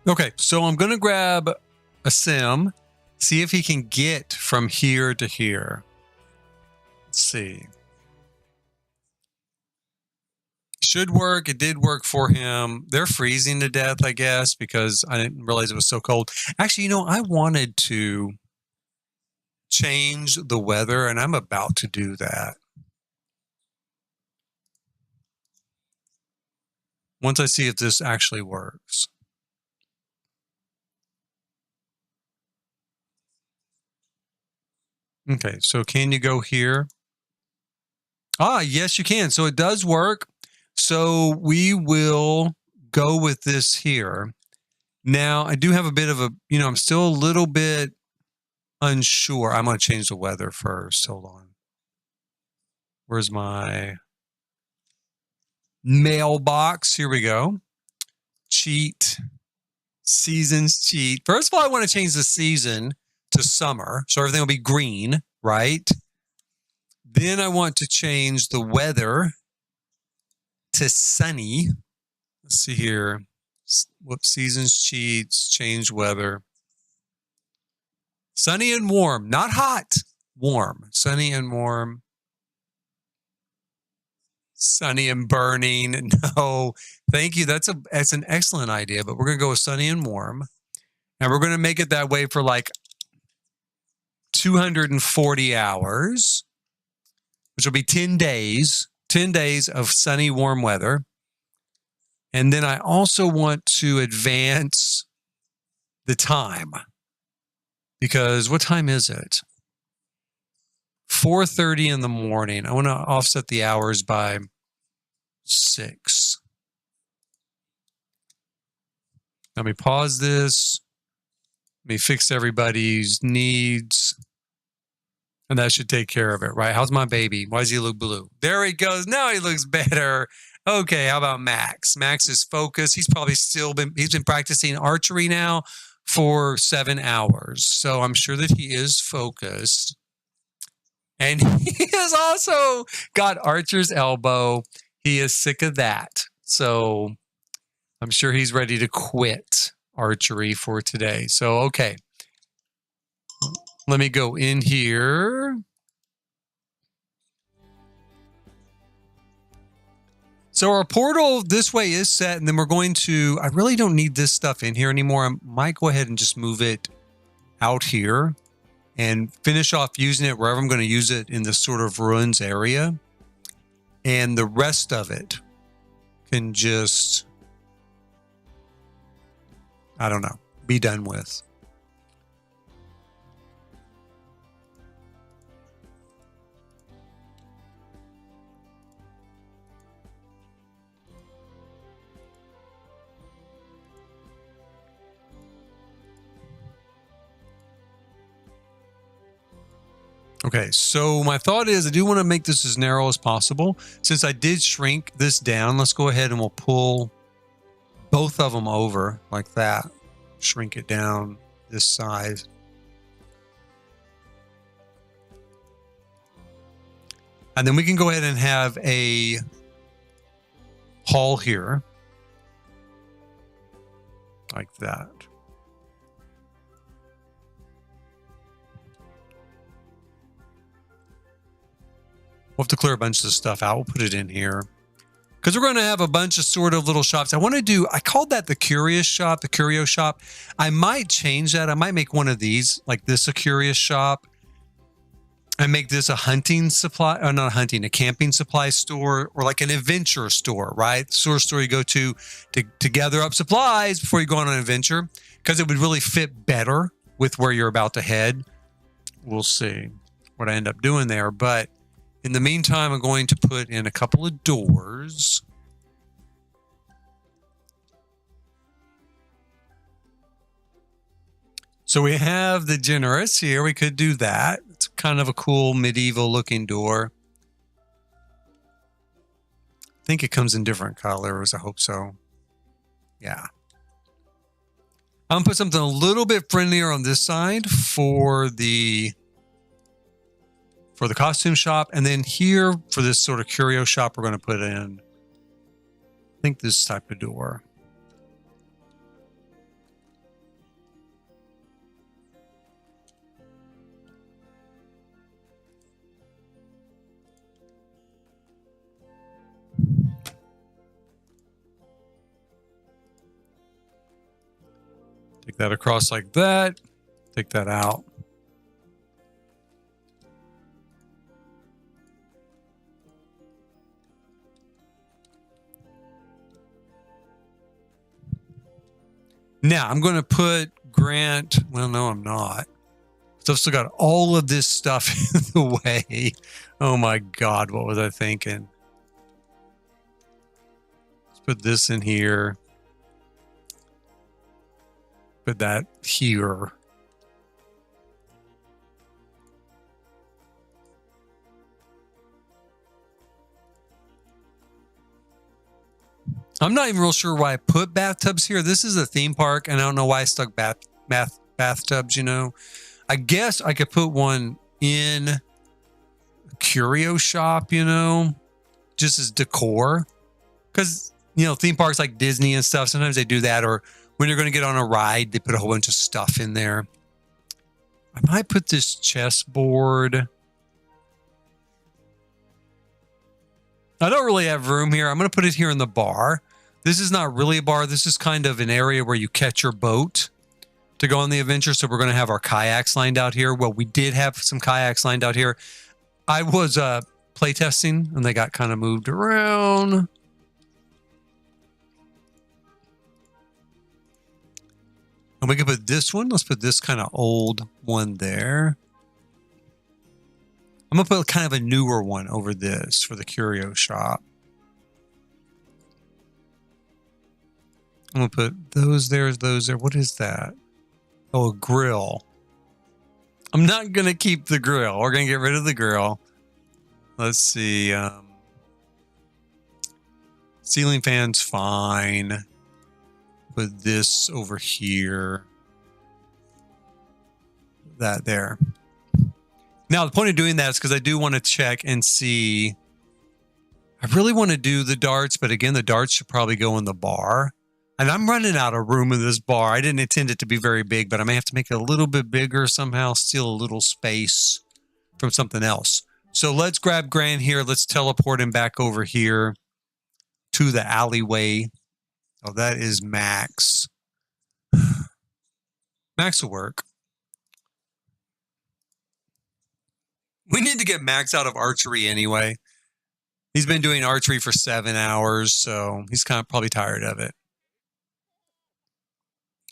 Okay, so I'm going to grab a sim, see if he can get from here to here. Let's see. Should work. It did work for him. They're freezing to death, I guess, because I didn't realize it was so cold. Actually, you know, I wanted to change the weather, and I'm about to do that. Once I see if this actually works. Okay, so can you go here? Ah, yes, you can. So it does work. So we will go with this here. Now, I do have a bit of a, you know, I'm still a little bit unsure. I'm going to change the weather first. Hold on. Where's my mailbox? Here we go. Cheat. Seasons cheat. First of all, I want to change the season to summer. So everything will be green, right? Then I want to change the weather to sunny. Let's see here. What seasons cheats, change weather. Sunny and warm, not hot, warm. Sunny and warm. Sunny and burning. No, thank you. That's an excellent idea, but we're going to go with sunny and warm. And we're going to make it that way for like 240 hours, which will be 10 days. 10 days of sunny, warm weather. And then I also want to advance the time. Because what time is it? 4:30 in the morning. I want to offset the hours by 6. Let me pause this. Let me fix everybody's needs. And that should take care of it, right? How's my baby? Why does he look blue? There he goes. Now he looks better. Okay, how about Max? Max is focused. He's probably he's been practicing archery now for 7 hours. So I'm sure that he is focused. And he has also got archer's elbow. He is sick of that. So I'm sure he's ready to quit. archery for today. So, okay. Let me go in here. So our portal this way is set, and then we're going to, I really don't need this stuff in here anymore. I might go ahead and just move it out here and finish off using it wherever I'm going to use it in this sort of ruins area. And the rest of it can just, I don't know, be done with. Okay, so my thought is I do want to make this as narrow as possible. Since I did shrink this down, let's go ahead and we'll pull both of them over like that. Shrink it down this size. And then we can go ahead and have a hall here. Like that. We'll have to clear a bunch of this stuff out. We'll put it in here. Because we're going to have a bunch of sort of little shops. I called that the Curio Shop, the Curio Shop. I might change that. I might make one of these, like this, a Curious Shop. And make this a hunting supply, or not hunting, a camping supply store, or like an adventure store, right? The sort of store you go to gather up supplies before you go on an adventure. Because it would really fit better with where you're about to head. We'll see what I end up doing there. But in the meantime, I'm going to put in a couple of doors. So we have the generous here. We could do that. It's kind of a cool medieval looking door. I think it comes in different colors. I hope so. Yeah. I'm going to put something a little bit friendlier on this side for the costume shop. And then here for this sort of curio shop, we're going to put in, I think, this type of door. Take that across like that. Take that out. Now I'm going to put Grant. Well, no, I'm not. So I've still got all of this stuff in the way. Oh my God, what was I thinking? Let's put this in here. Put that here. I'm not even real sure why I put bathtubs here. This is a theme park, and I don't know why I stuck bathtubs, you know. I guess I could put one in a Curio Shop, you know, just as decor. Because, you know, theme parks like Disney and stuff, sometimes they do that. Or when you're going to get on a ride, they put a whole bunch of stuff in there. I might put this chessboard. I don't really have room here. I'm going to put it here in the bar. This is not really a bar. This is kind of an area where you catch your boat to go on the adventure. So we're going to have our kayaks lined out here. Well, we did have some kayaks lined out here. I was playtesting and they got kind of moved around. And we can put this one. Let's put this kind of old one there. I'm going to put kind of a newer one over this for the Curio Shop. I'm going to put those there, those there. What is that? Oh, a grill. I'm not going to keep the grill. We're going to get rid of the grill. Let's see. Ceiling fan's fine. Put this over here. That there. Now, the point of doing that is because I do want to check and see. I really want to do the darts, but again, the darts should probably go in the bar. And I'm running out of room in this bar. I didn't intend it to be very big, but I may have to make it a little bit bigger somehow, steal a little space from something else. So let's grab Grant here. Let's teleport him back over here to the alleyway. Oh, that is Max. Max will work. We need to get Max out of archery anyway. He's been doing archery for 7 hours, so he's kind of probably tired of it.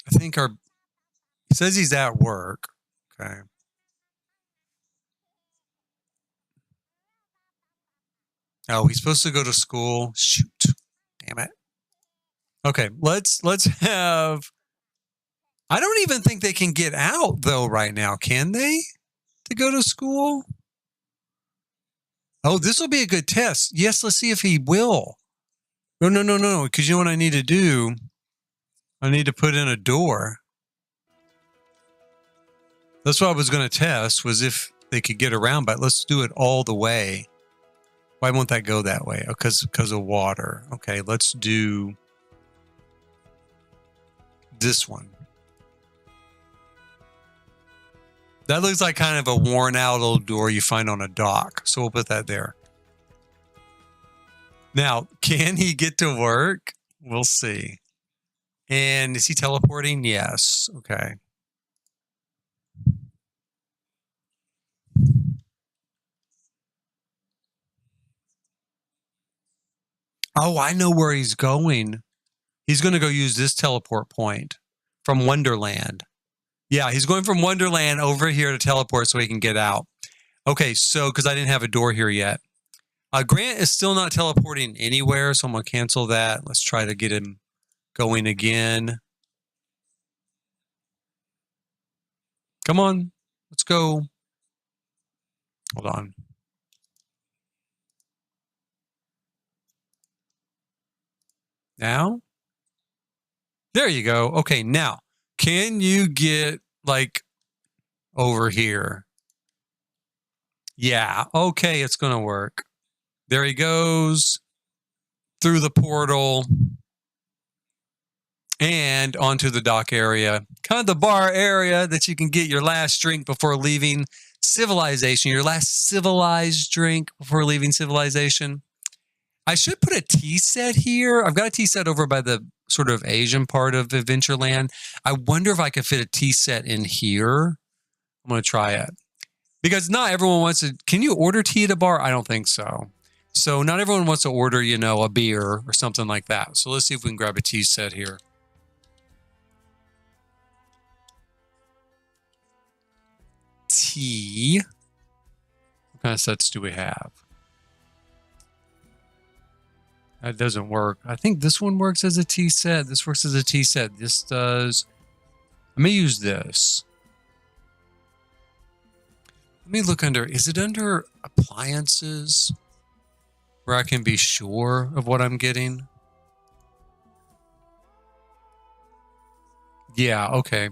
I think he says he's at work. Okay. Oh, he's supposed to go to school. Shoot. Damn it. Okay, let's have... I don't even think they can get out, though, right now. Can they? To go to school? Oh, this will be a good test. Yes, let's see if he will. No. Because you know what I need to do? I need to put in a door. That's what I was going to test, was if they could get around, but let's do it all the way. Why won't that go that way? Oh, because of water. Okay, let's do this one. That looks like kind of a worn out old door you find on a dock. So we'll put that there. Now, can he get to work? We'll see. And is he teleporting? Yes. Okay. Oh, I know where he's going. He's going to go use this teleport point from Wonderland. Yeah, he's going from Wonderland over here to teleport so he can get out. Okay, so because I didn't have a door here yet. Grant is still not teleporting anywhere, so I'm going to cancel that. Let's try to get him going again. Come on, let's go. Hold on. Now? There you go. Okay, now, can you get, like, over here? Yeah, okay, it's going to work. There he goes through the portal and onto the dock area. Kind of the bar area that you can get your last drink before leaving civilization. Your last civilized drink before leaving civilization. I should put a tea set here. I've got a tea set over by the sort of Asian part of Adventureland. I wonder if I could fit a tea set in here. I'm going to try it. Because not everyone wants to... Can you order tea at a bar? I don't think so. So not everyone wants to order, you know, a beer or something like that. So let's see if we can grab a tea set here. Tea. What kind of sets do we have? That doesn't work. I think this one works as a tea set. This works as a tea set. This does. Let me use this. Let me look under. Is it under appliances? Where I can be sure of what I'm getting? Yeah, okay.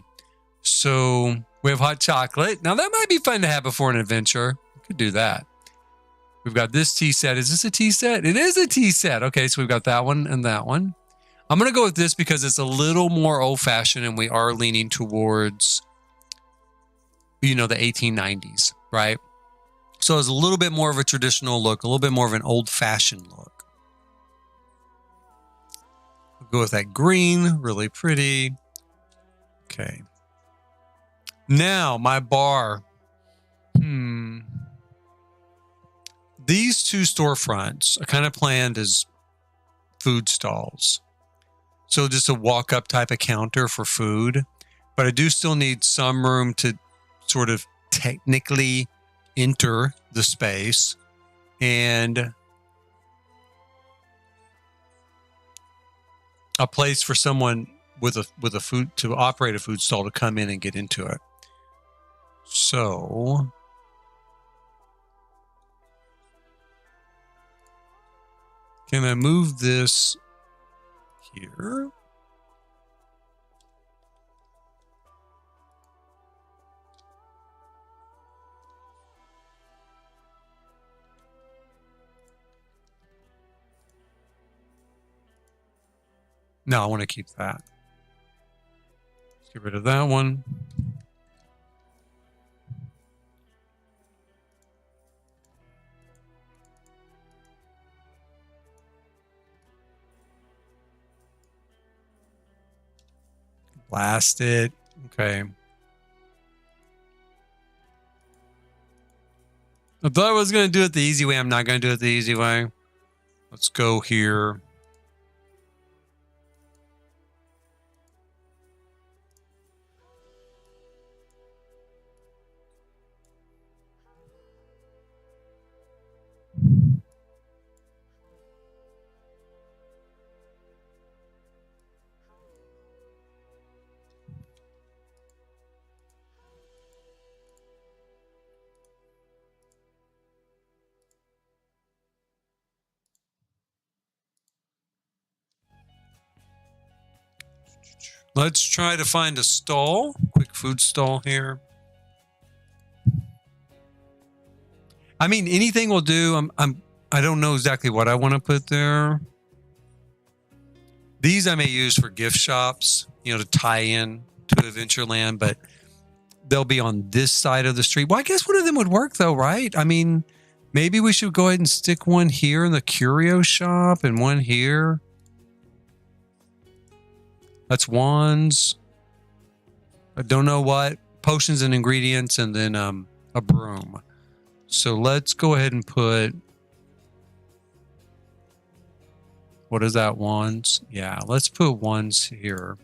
So we have hot chocolate. Now that might be fun to have before an adventure. We could do that. We've got this tea set. Is this a tea set? It is a tea set. Okay, so we've got that one and that one. I'm going to go with this because it's a little more old-fashioned and we are leaning towards, you know, the 1890s, right? So it's a little bit more of a traditional look, a little bit more of an old-fashioned look. We'll go with that green, really pretty. Okay. Now, my bar. These two storefronts are kind of planned as food stalls. So just a walk-up type of counter for food. But I do still need some room to sort of technically enter the space. And a place for someone with a food to operate a food stall to come in and get into it. So can I move this here? No, I want to keep that. Let's get rid of that one. Blast it. Okay. I thought I was going to do it the easy way. I'm not going to do it the easy way. Let's go here. Let's try to find a stall. Quick food stall here. I mean, anything will do. I don't know exactly what I want to put there. These I may use for gift shops, you know, to tie in to Adventureland, but they'll be on this side of the street. Well, I guess one of them would work though, right? I mean, maybe we should go ahead and stick one here in the Curio Shop and one here. That's wands. I don't know what. Potions and ingredients, and then a broom. So let's go ahead and put... What is that, wands? Yeah, let's put wands here.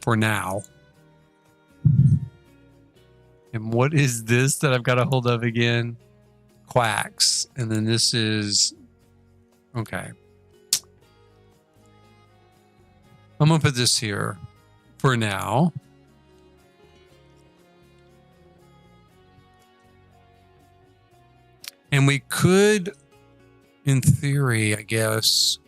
For now. And what is this that I've got a hold of again? Quacks. And then this is... Okay. I'm going to put this here for now. And we could, in theory, I guess...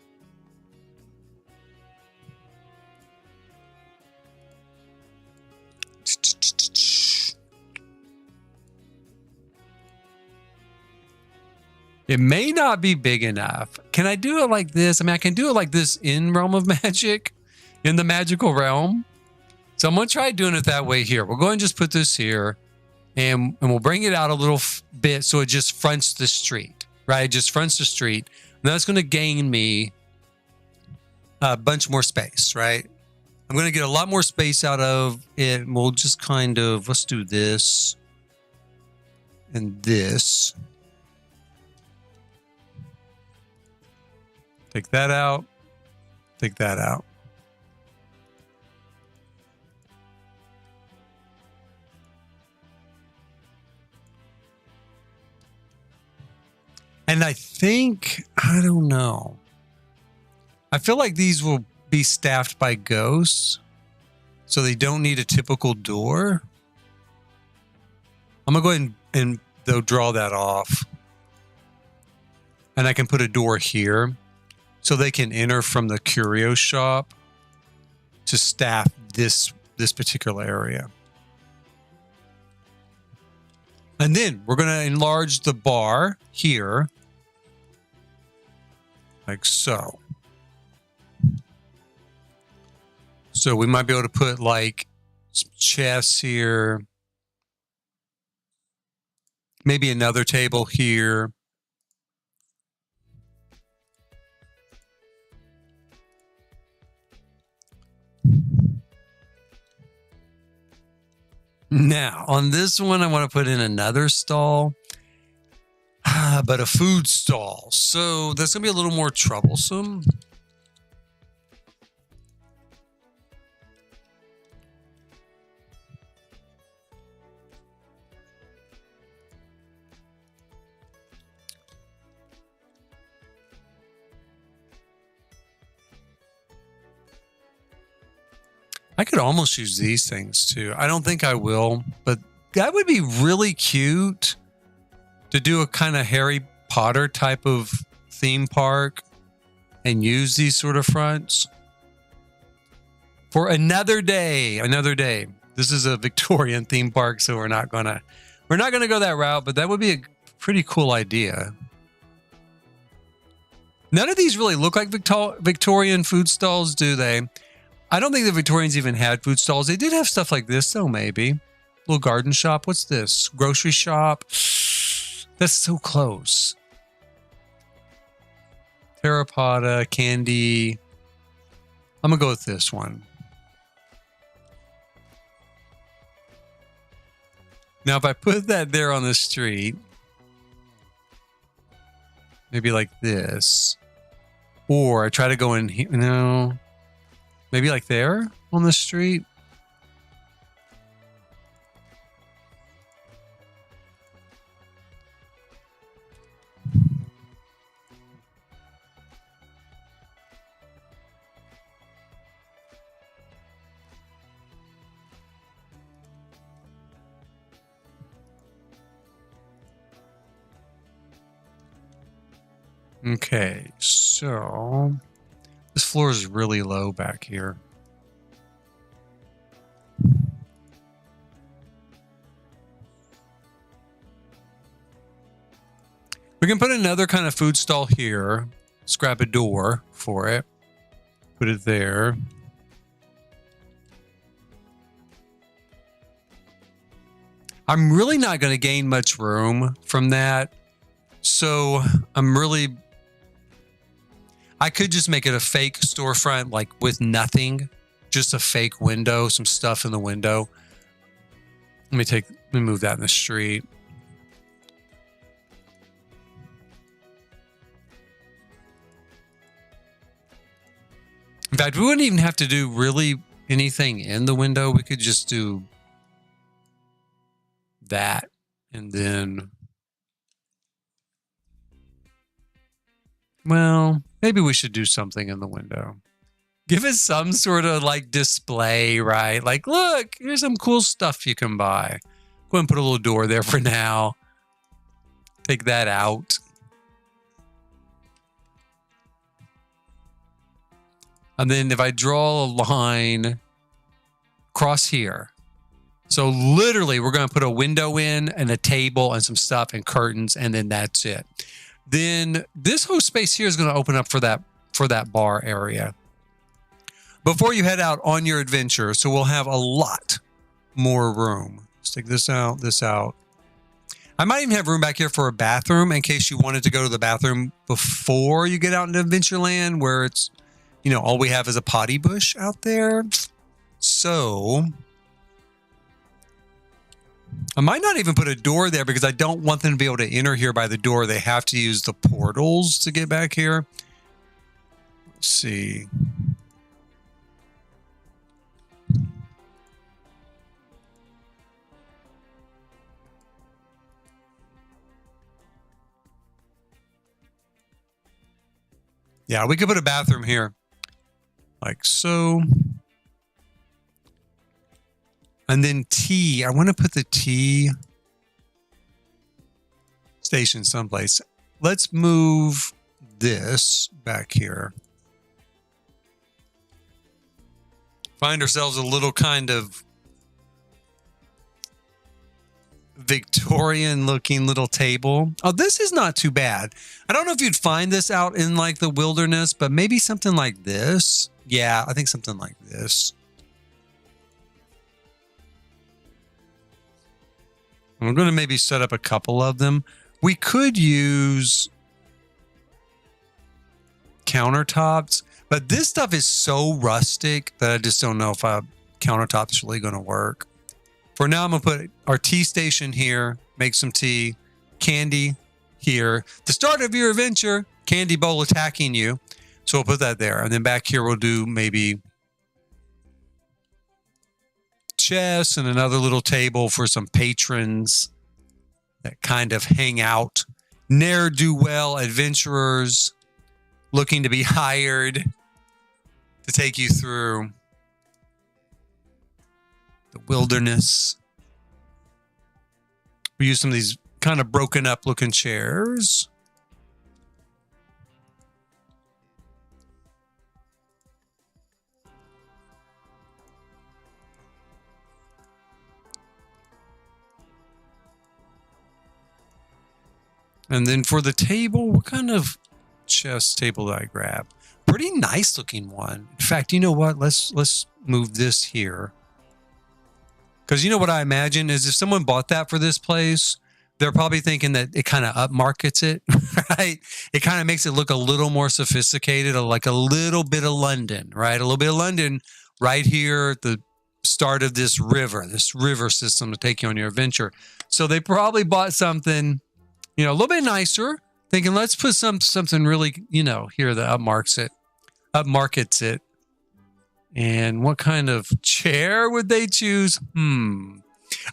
It may not be big enough. Can I do it like this? I mean, I can do it like this in Realm of Magic, in the magical realm. So I'm going to try doing it that way here. We'll go ahead and just put this here, and we'll bring it out a little bit so it just fronts the street, right? It just fronts the street. And that's going to gain me a bunch more space, right? I'm going to get a lot more space out of it. And we'll just kind of, let's do this and this. Take that out. Take that out. And I think, I don't know. I feel like these will be staffed by ghosts, so they don't need a typical door. I'm going to go ahead and they'll draw that off. And I can put a door here, so they can enter from the Curio Shop to staff this particular area. And then we're going to enlarge the bar here, like so. So we might be able to put like some chests here, maybe another table here. Now, on this one, I want to put in another stall, but a food stall. So that's going to be a little more troublesome. I could almost use these things too. I don't think I will, but that would be really cute to do a kind of Harry Potter type of theme park and use these sort of fronts for another day. Another day. This is a Victorian theme park, so we're not gonna go that route, but that would be a pretty cool idea. None of these really look like Victorian food stalls, do they? I don't think the Victorians even had food stalls. They did have stuff like this, though, maybe. Little garden shop. What's this? Grocery shop. That's so close. Terracotta, candy. I'm going to go with this one. Now, if I put that there on the street, maybe like this, or I try to go in here, no, maybe like there on the street. Okay, so this floor is really low back here. We can put another kind of food stall here. Let's grab a door for it. Put it there. I'm really not going to gain much room from that. So I could just make it a fake storefront, like with nothing, just a fake window, some stuff in the window. Let me move that in the street. In fact, we wouldn't even have to do really anything in the window. We could just do that and then, well, maybe we should do something in the window. Give us some sort of like display, right? Like, look, here's some cool stuff you can buy. Go ahead and put a little door there for now. Take that out. And then if I draw a line across here. So literally we're going to put a window in and a table and some stuff and curtains, and then that's it. Then this whole space here is going to open up for that bar area. Before you head out on your adventure, so we'll have a lot more room. Let's take this out, this out. I might even have room back here for a bathroom in case you wanted to go to the bathroom before you get out into Adventureland, where it's, you know, all we have is a potty bush out there. So I might not even put a door there because I don't want them to be able to enter here by the door. They have to use the portals to get back here. Let's see. Yeah, we could put a bathroom here. Like so. And then tea. I want to put the tea station someplace. Let's move this back here. Find ourselves a little kind of Victorian looking little table. Oh, this is not too bad. I don't know if you'd find this out in like the wilderness, but maybe something like this. Yeah, I think something like this. I'm going to maybe set up a couple of them. We could use countertops, but this stuff is so rustic that I just don't know if a countertop's really going to work. For now, I'm going to put our tea station here, make some tea, candy here. The start of your adventure, candy bowl attacking you. So we'll put that there. And then back here, we'll do maybe chess and another little table for some patrons that kind of hang out. Ne'er-do-well adventurers looking to be hired to take you through the wilderness. We use some of these kind of broken up looking chairs. And then for the table, what kind of chest table that I grabbed. Pretty nice looking one. In fact, you know what? Let's move this here. Because you know what I imagine is if someone bought that for this place, they're probably thinking that it kind of upmarkets it, right? It kind of makes it look a little more sophisticated, like a little bit of London, right? A little bit of London right here at the start of this river system to take you on your adventure. So they probably bought something, you know, a little bit nicer, thinking let's put something really, you know, here that upmarkets it. And what kind of chair would they choose? Oh,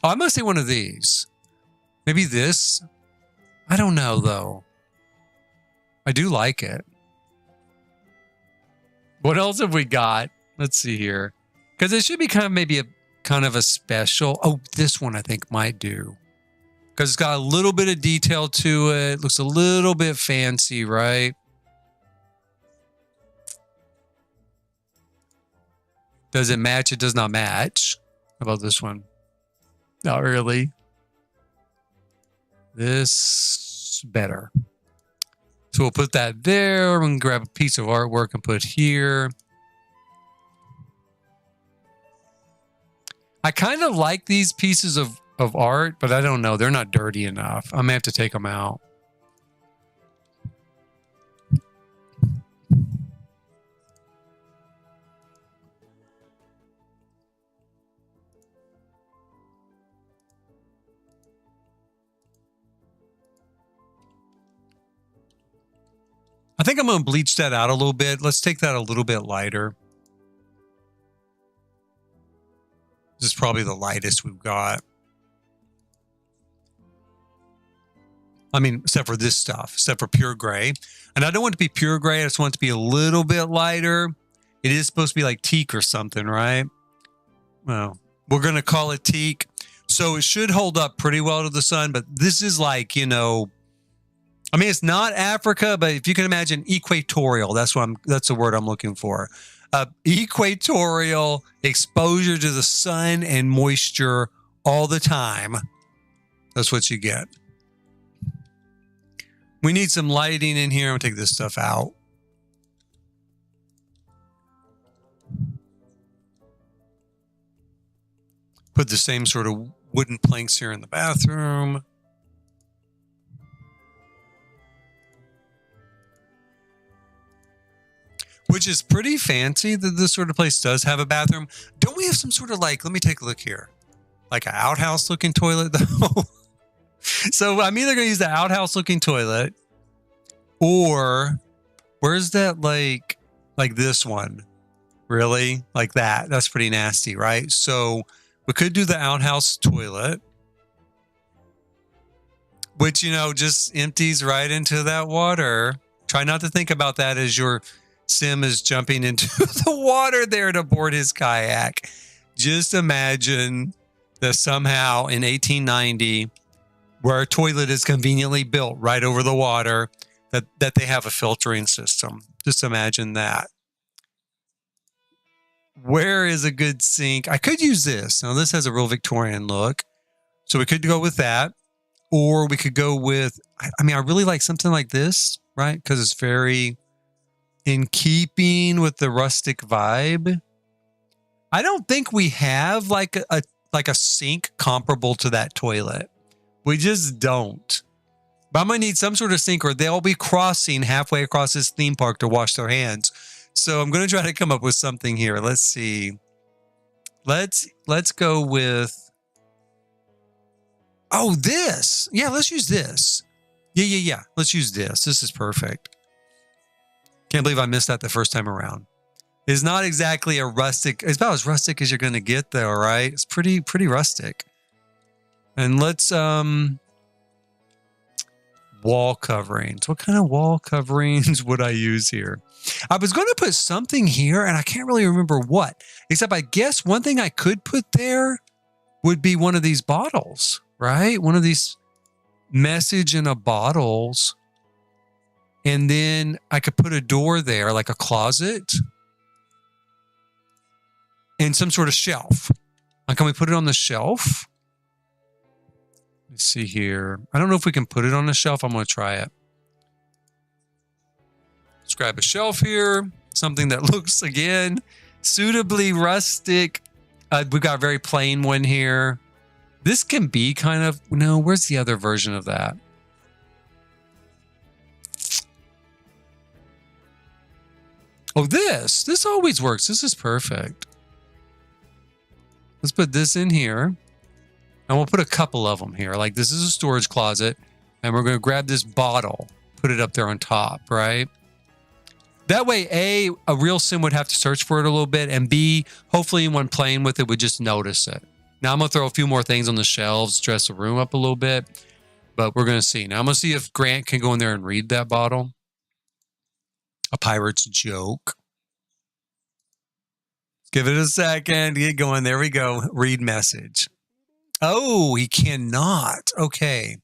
I'm going to say one of these. Maybe this? I don't know, though. I do like it. What else have we got? Let's see here. Because it should be kind of maybe a special. Oh, this one I think might do. Because it's got a little bit of detail to it. Looks a little bit fancy, right? Does it match? It does not match. How about this one? Not really. This better. So we'll put that there. We can grab a piece of artwork and put here. I kind of like these pieces of art, but I don't know. They're not dirty enough. I'm going to have to take them out. I think I'm going to bleach that out a little bit. Let's take that a little bit lighter. This is probably the lightest we've got. I mean, except for this stuff, except for pure gray. And I don't want it to be pure gray. I just want it to be a little bit lighter. It is supposed to be like teak or something, right? Well, we're going to call it teak. So it should hold up pretty well to the sun. But this is like, you know, I mean, it's not Africa, but if you can imagine equatorial, that's the word I'm looking for. Equatorial exposure to the sun and moisture all the time. That's what you get. We need some lighting in here. I'm going to take this stuff out. Put the same sort of wooden planks here in the bathroom. Which is pretty fancy that this sort of place does have a bathroom. Don't we have some sort of like, let me take a look here. Like an outhouse looking toilet though. So I'm either going to use the outhouse looking toilet or where's that like this one? Really? Like that? That's pretty nasty, right? So we could do the outhouse toilet, which, you know, just empties right into that water. Try not to think about that as your Sim is jumping into the water there to board his kayak. Just imagine that somehow in 1890, where a toilet is conveniently built right over the water, that they have a filtering system. Just imagine that. Where is a good sink? I could use this. Now, this has a real Victorian look. So we could go with that. Or we could go with, I mean, I really like something like this, right? Because it's very in keeping with the rustic vibe. I don't think we have like a sink comparable to that toilet. We just don't. But I'm going to need some sort of sink or they'll be crossing halfway across this theme park to wash their hands. So I'm going to try to come up with something here. Let's see. Let's go with, oh, this. Yeah, let's use this. Yeah. Let's use this. This is perfect. Can't believe I missed that the first time around. It's not exactly a rustic. It's about as rustic as you're going to get though, right? It's pretty rustic. And let's, wall coverings. What kind of wall coverings would I use here? I was going to put something here and I can't really remember what, except I guess one thing I could put there would be one of these bottles, right? One of these message in a bottles. And then I could put a door there, like a closet and some sort of shelf. Can we put it on the shelf? Let's see here. I don't know if we can put it on the shelf. I'm going to try it. Let's grab a shelf here. Something that looks, again, suitably rustic. We've got a very plain one here. This can be kind of... No, where's the other version of that? Oh, this. This always works. This is perfect. Let's put this in here. And we'll put a couple of them here. Like, this is a storage closet. And we're going to grab this bottle. Put it up there on top, right? That way, a real sim would have to search for it a little bit. And B, hopefully anyone playing with it would just notice it. Now, I'm going to throw a few more things on the shelves, dress the room up a little bit. But we're going to see. Now, I'm going to see if Grant can go in there and read that bottle. A pirate's joke. Give it a second. Get going. There we go. Read message. Oh, he cannot. Okay.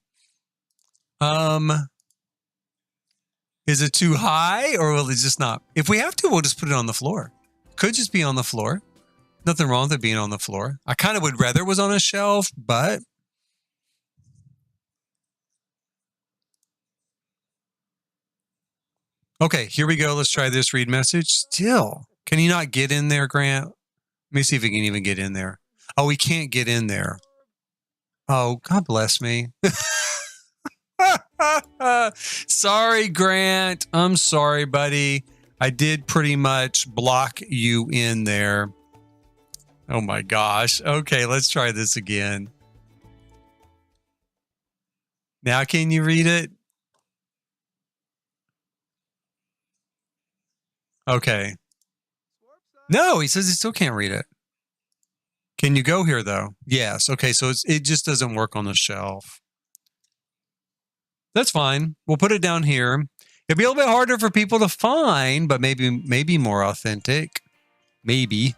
Is it too high or will it just not? If we have to, we'll just put it on the floor. Could just be on the floor. Nothing wrong with it being on the floor. I kind of would rather it was on a shelf, but... Okay, here we go. Let's try this read message. Still. Can you not get in there, Grant? Let me see if he can even get in there. Oh, he can't get in there. Oh, God bless me. Sorry, Grant. I'm sorry, buddy. I did pretty much block you in there. Oh, my gosh. Okay, let's try this again. Now, can you read it? Okay. No, he says he still can't read it. Can you go here, though? Yes. Okay, so it just doesn't work on the shelf. That's fine. We'll put it down here. It'll be a little bit harder for people to find, but maybe more authentic. Maybe.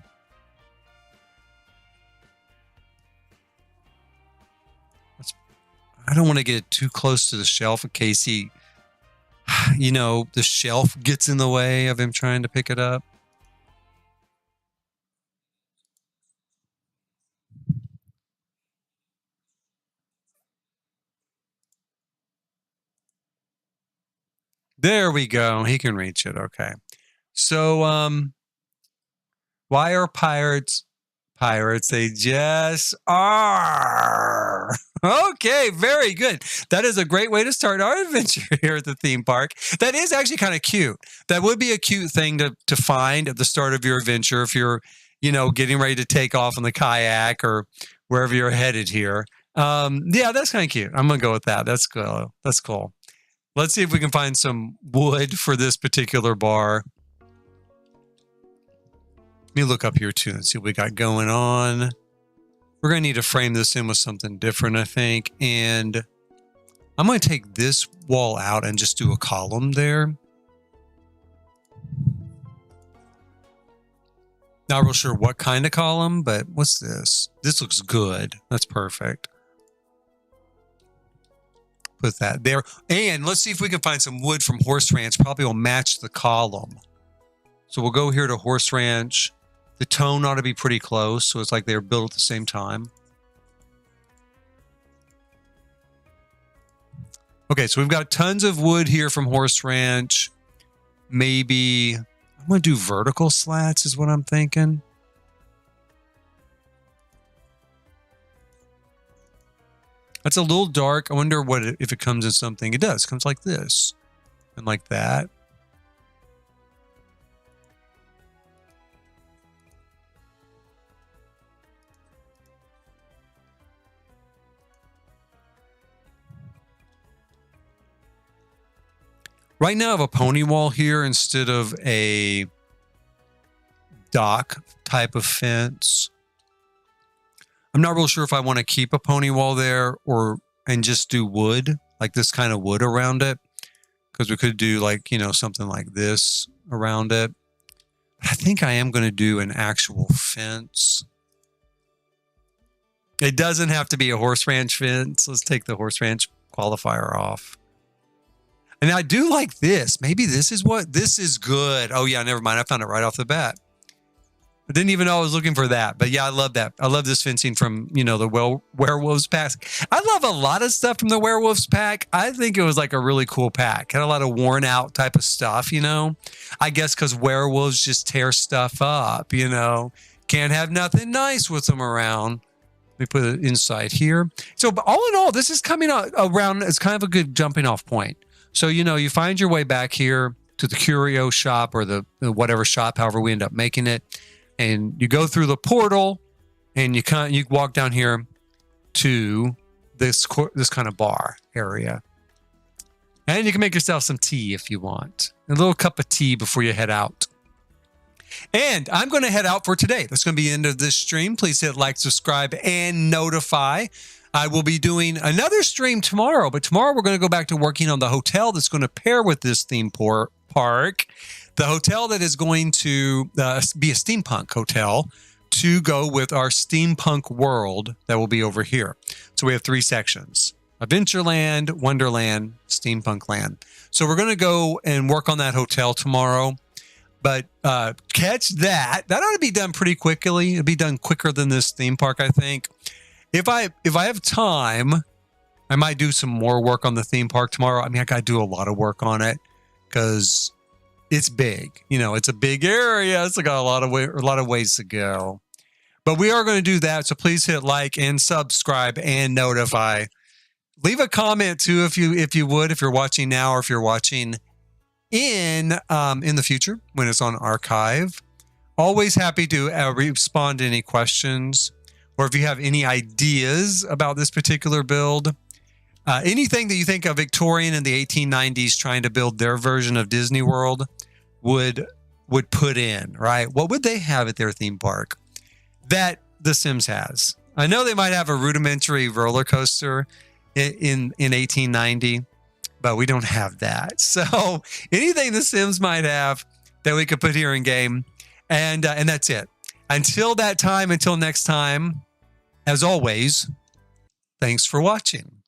I don't want to get too close to the shelf in case he, the shelf gets in the way of him trying to pick it up. There we go. He can reach it. Okay. So, why are pirates pirates? They just are. Okay, very good. That is a great way to start our adventure here at the theme park. That is actually kind of cute. That would be a cute thing to find at the start of your adventure if you're, getting ready to take off on the kayak or wherever you're headed here. Yeah, that's kind of cute. I'm going to go with that. That's cool. That's cool. Let's see if we can find some wood for this particular bar. Let me look up here too and see what we got going on. We're going to need to frame this in with something different, I think. And I'm going to take this wall out and just do a column there. Not real sure what kind of column, but what's this? This looks good. That's perfect. Put that there. And let's see if we can find some wood from Horse Ranch. Probably will match the column. So we'll go here to Horse Ranch. The tone ought to be pretty close. So it's like they're built at the same time. Okay, so we've got tons of wood here from Horse Ranch. Maybe I'm going to do vertical slats is what I'm thinking. That's a little dark. I wonder if it comes in something. It does. It comes like this and like that. Right now I have a pony wall here instead of a dock type of fence. I'm not real sure if I want to keep a pony wall there and just do wood, like this kind of wood around it. Because we could do like, something like this around it. But I think I am going to do an actual fence. It doesn't have to be a Horse Ranch fence. Let's take the Horse Ranch qualifier off. And I do like this. Maybe this is good. Oh yeah, never mind. I found it right off the bat. I didn't even know I was looking for that. But yeah, I love that. I love this fencing from, the Werewolves pack. I love a lot of stuff from the Werewolves pack. I think it was like a really cool pack. Had a lot of worn out type of stuff, I guess because werewolves just tear stuff up, Can't have nothing nice with them around. Let me put it inside here. So all in all, this is coming around as kind of a good jumping off point. So, you find your way back here to the Curio Shop or the whatever shop, however we end up making it. And you go through the portal and you walk down here to this kind of bar area. And you can make yourself some tea if you want. A little cup of tea before you head out. And I'm going to head out for today. That's going to be the end of this stream. Please hit like, subscribe, and notify. I will be doing another stream tomorrow, but tomorrow we're going to go back to working on the hotel that's going to pair with this theme park. The hotel that is going to be a steampunk hotel to go with our steampunk world that will be over here. So we have 3 sections: Adventureland, Wonderland, Steampunk Land. So we're going to go and work on that hotel tomorrow. But catch that. That ought to be done pretty quickly. It'll be done quicker than this theme park, I think. If I have time, I might do some more work on the theme park tomorrow. I mean, I got to do a lot of work on it because it's big. It's a big area. It's got a lot of ways to go. But we are going to do that. So please hit like and subscribe and notify. Leave a comment too if you would, if you're watching now or if you're watching in the future when it's on archive. Always happy to respond to any questions, or if you have any ideas about this particular build. Anything that you think a Victorian in the 1890s trying to build their version of Disney World would put in, right? What would they have at their theme park that The Sims has? I know they might have a rudimentary roller coaster in 1890, but we don't have that. So anything The Sims might have that we could put here in game, and that's it. Until next time, as always, thanks for watching.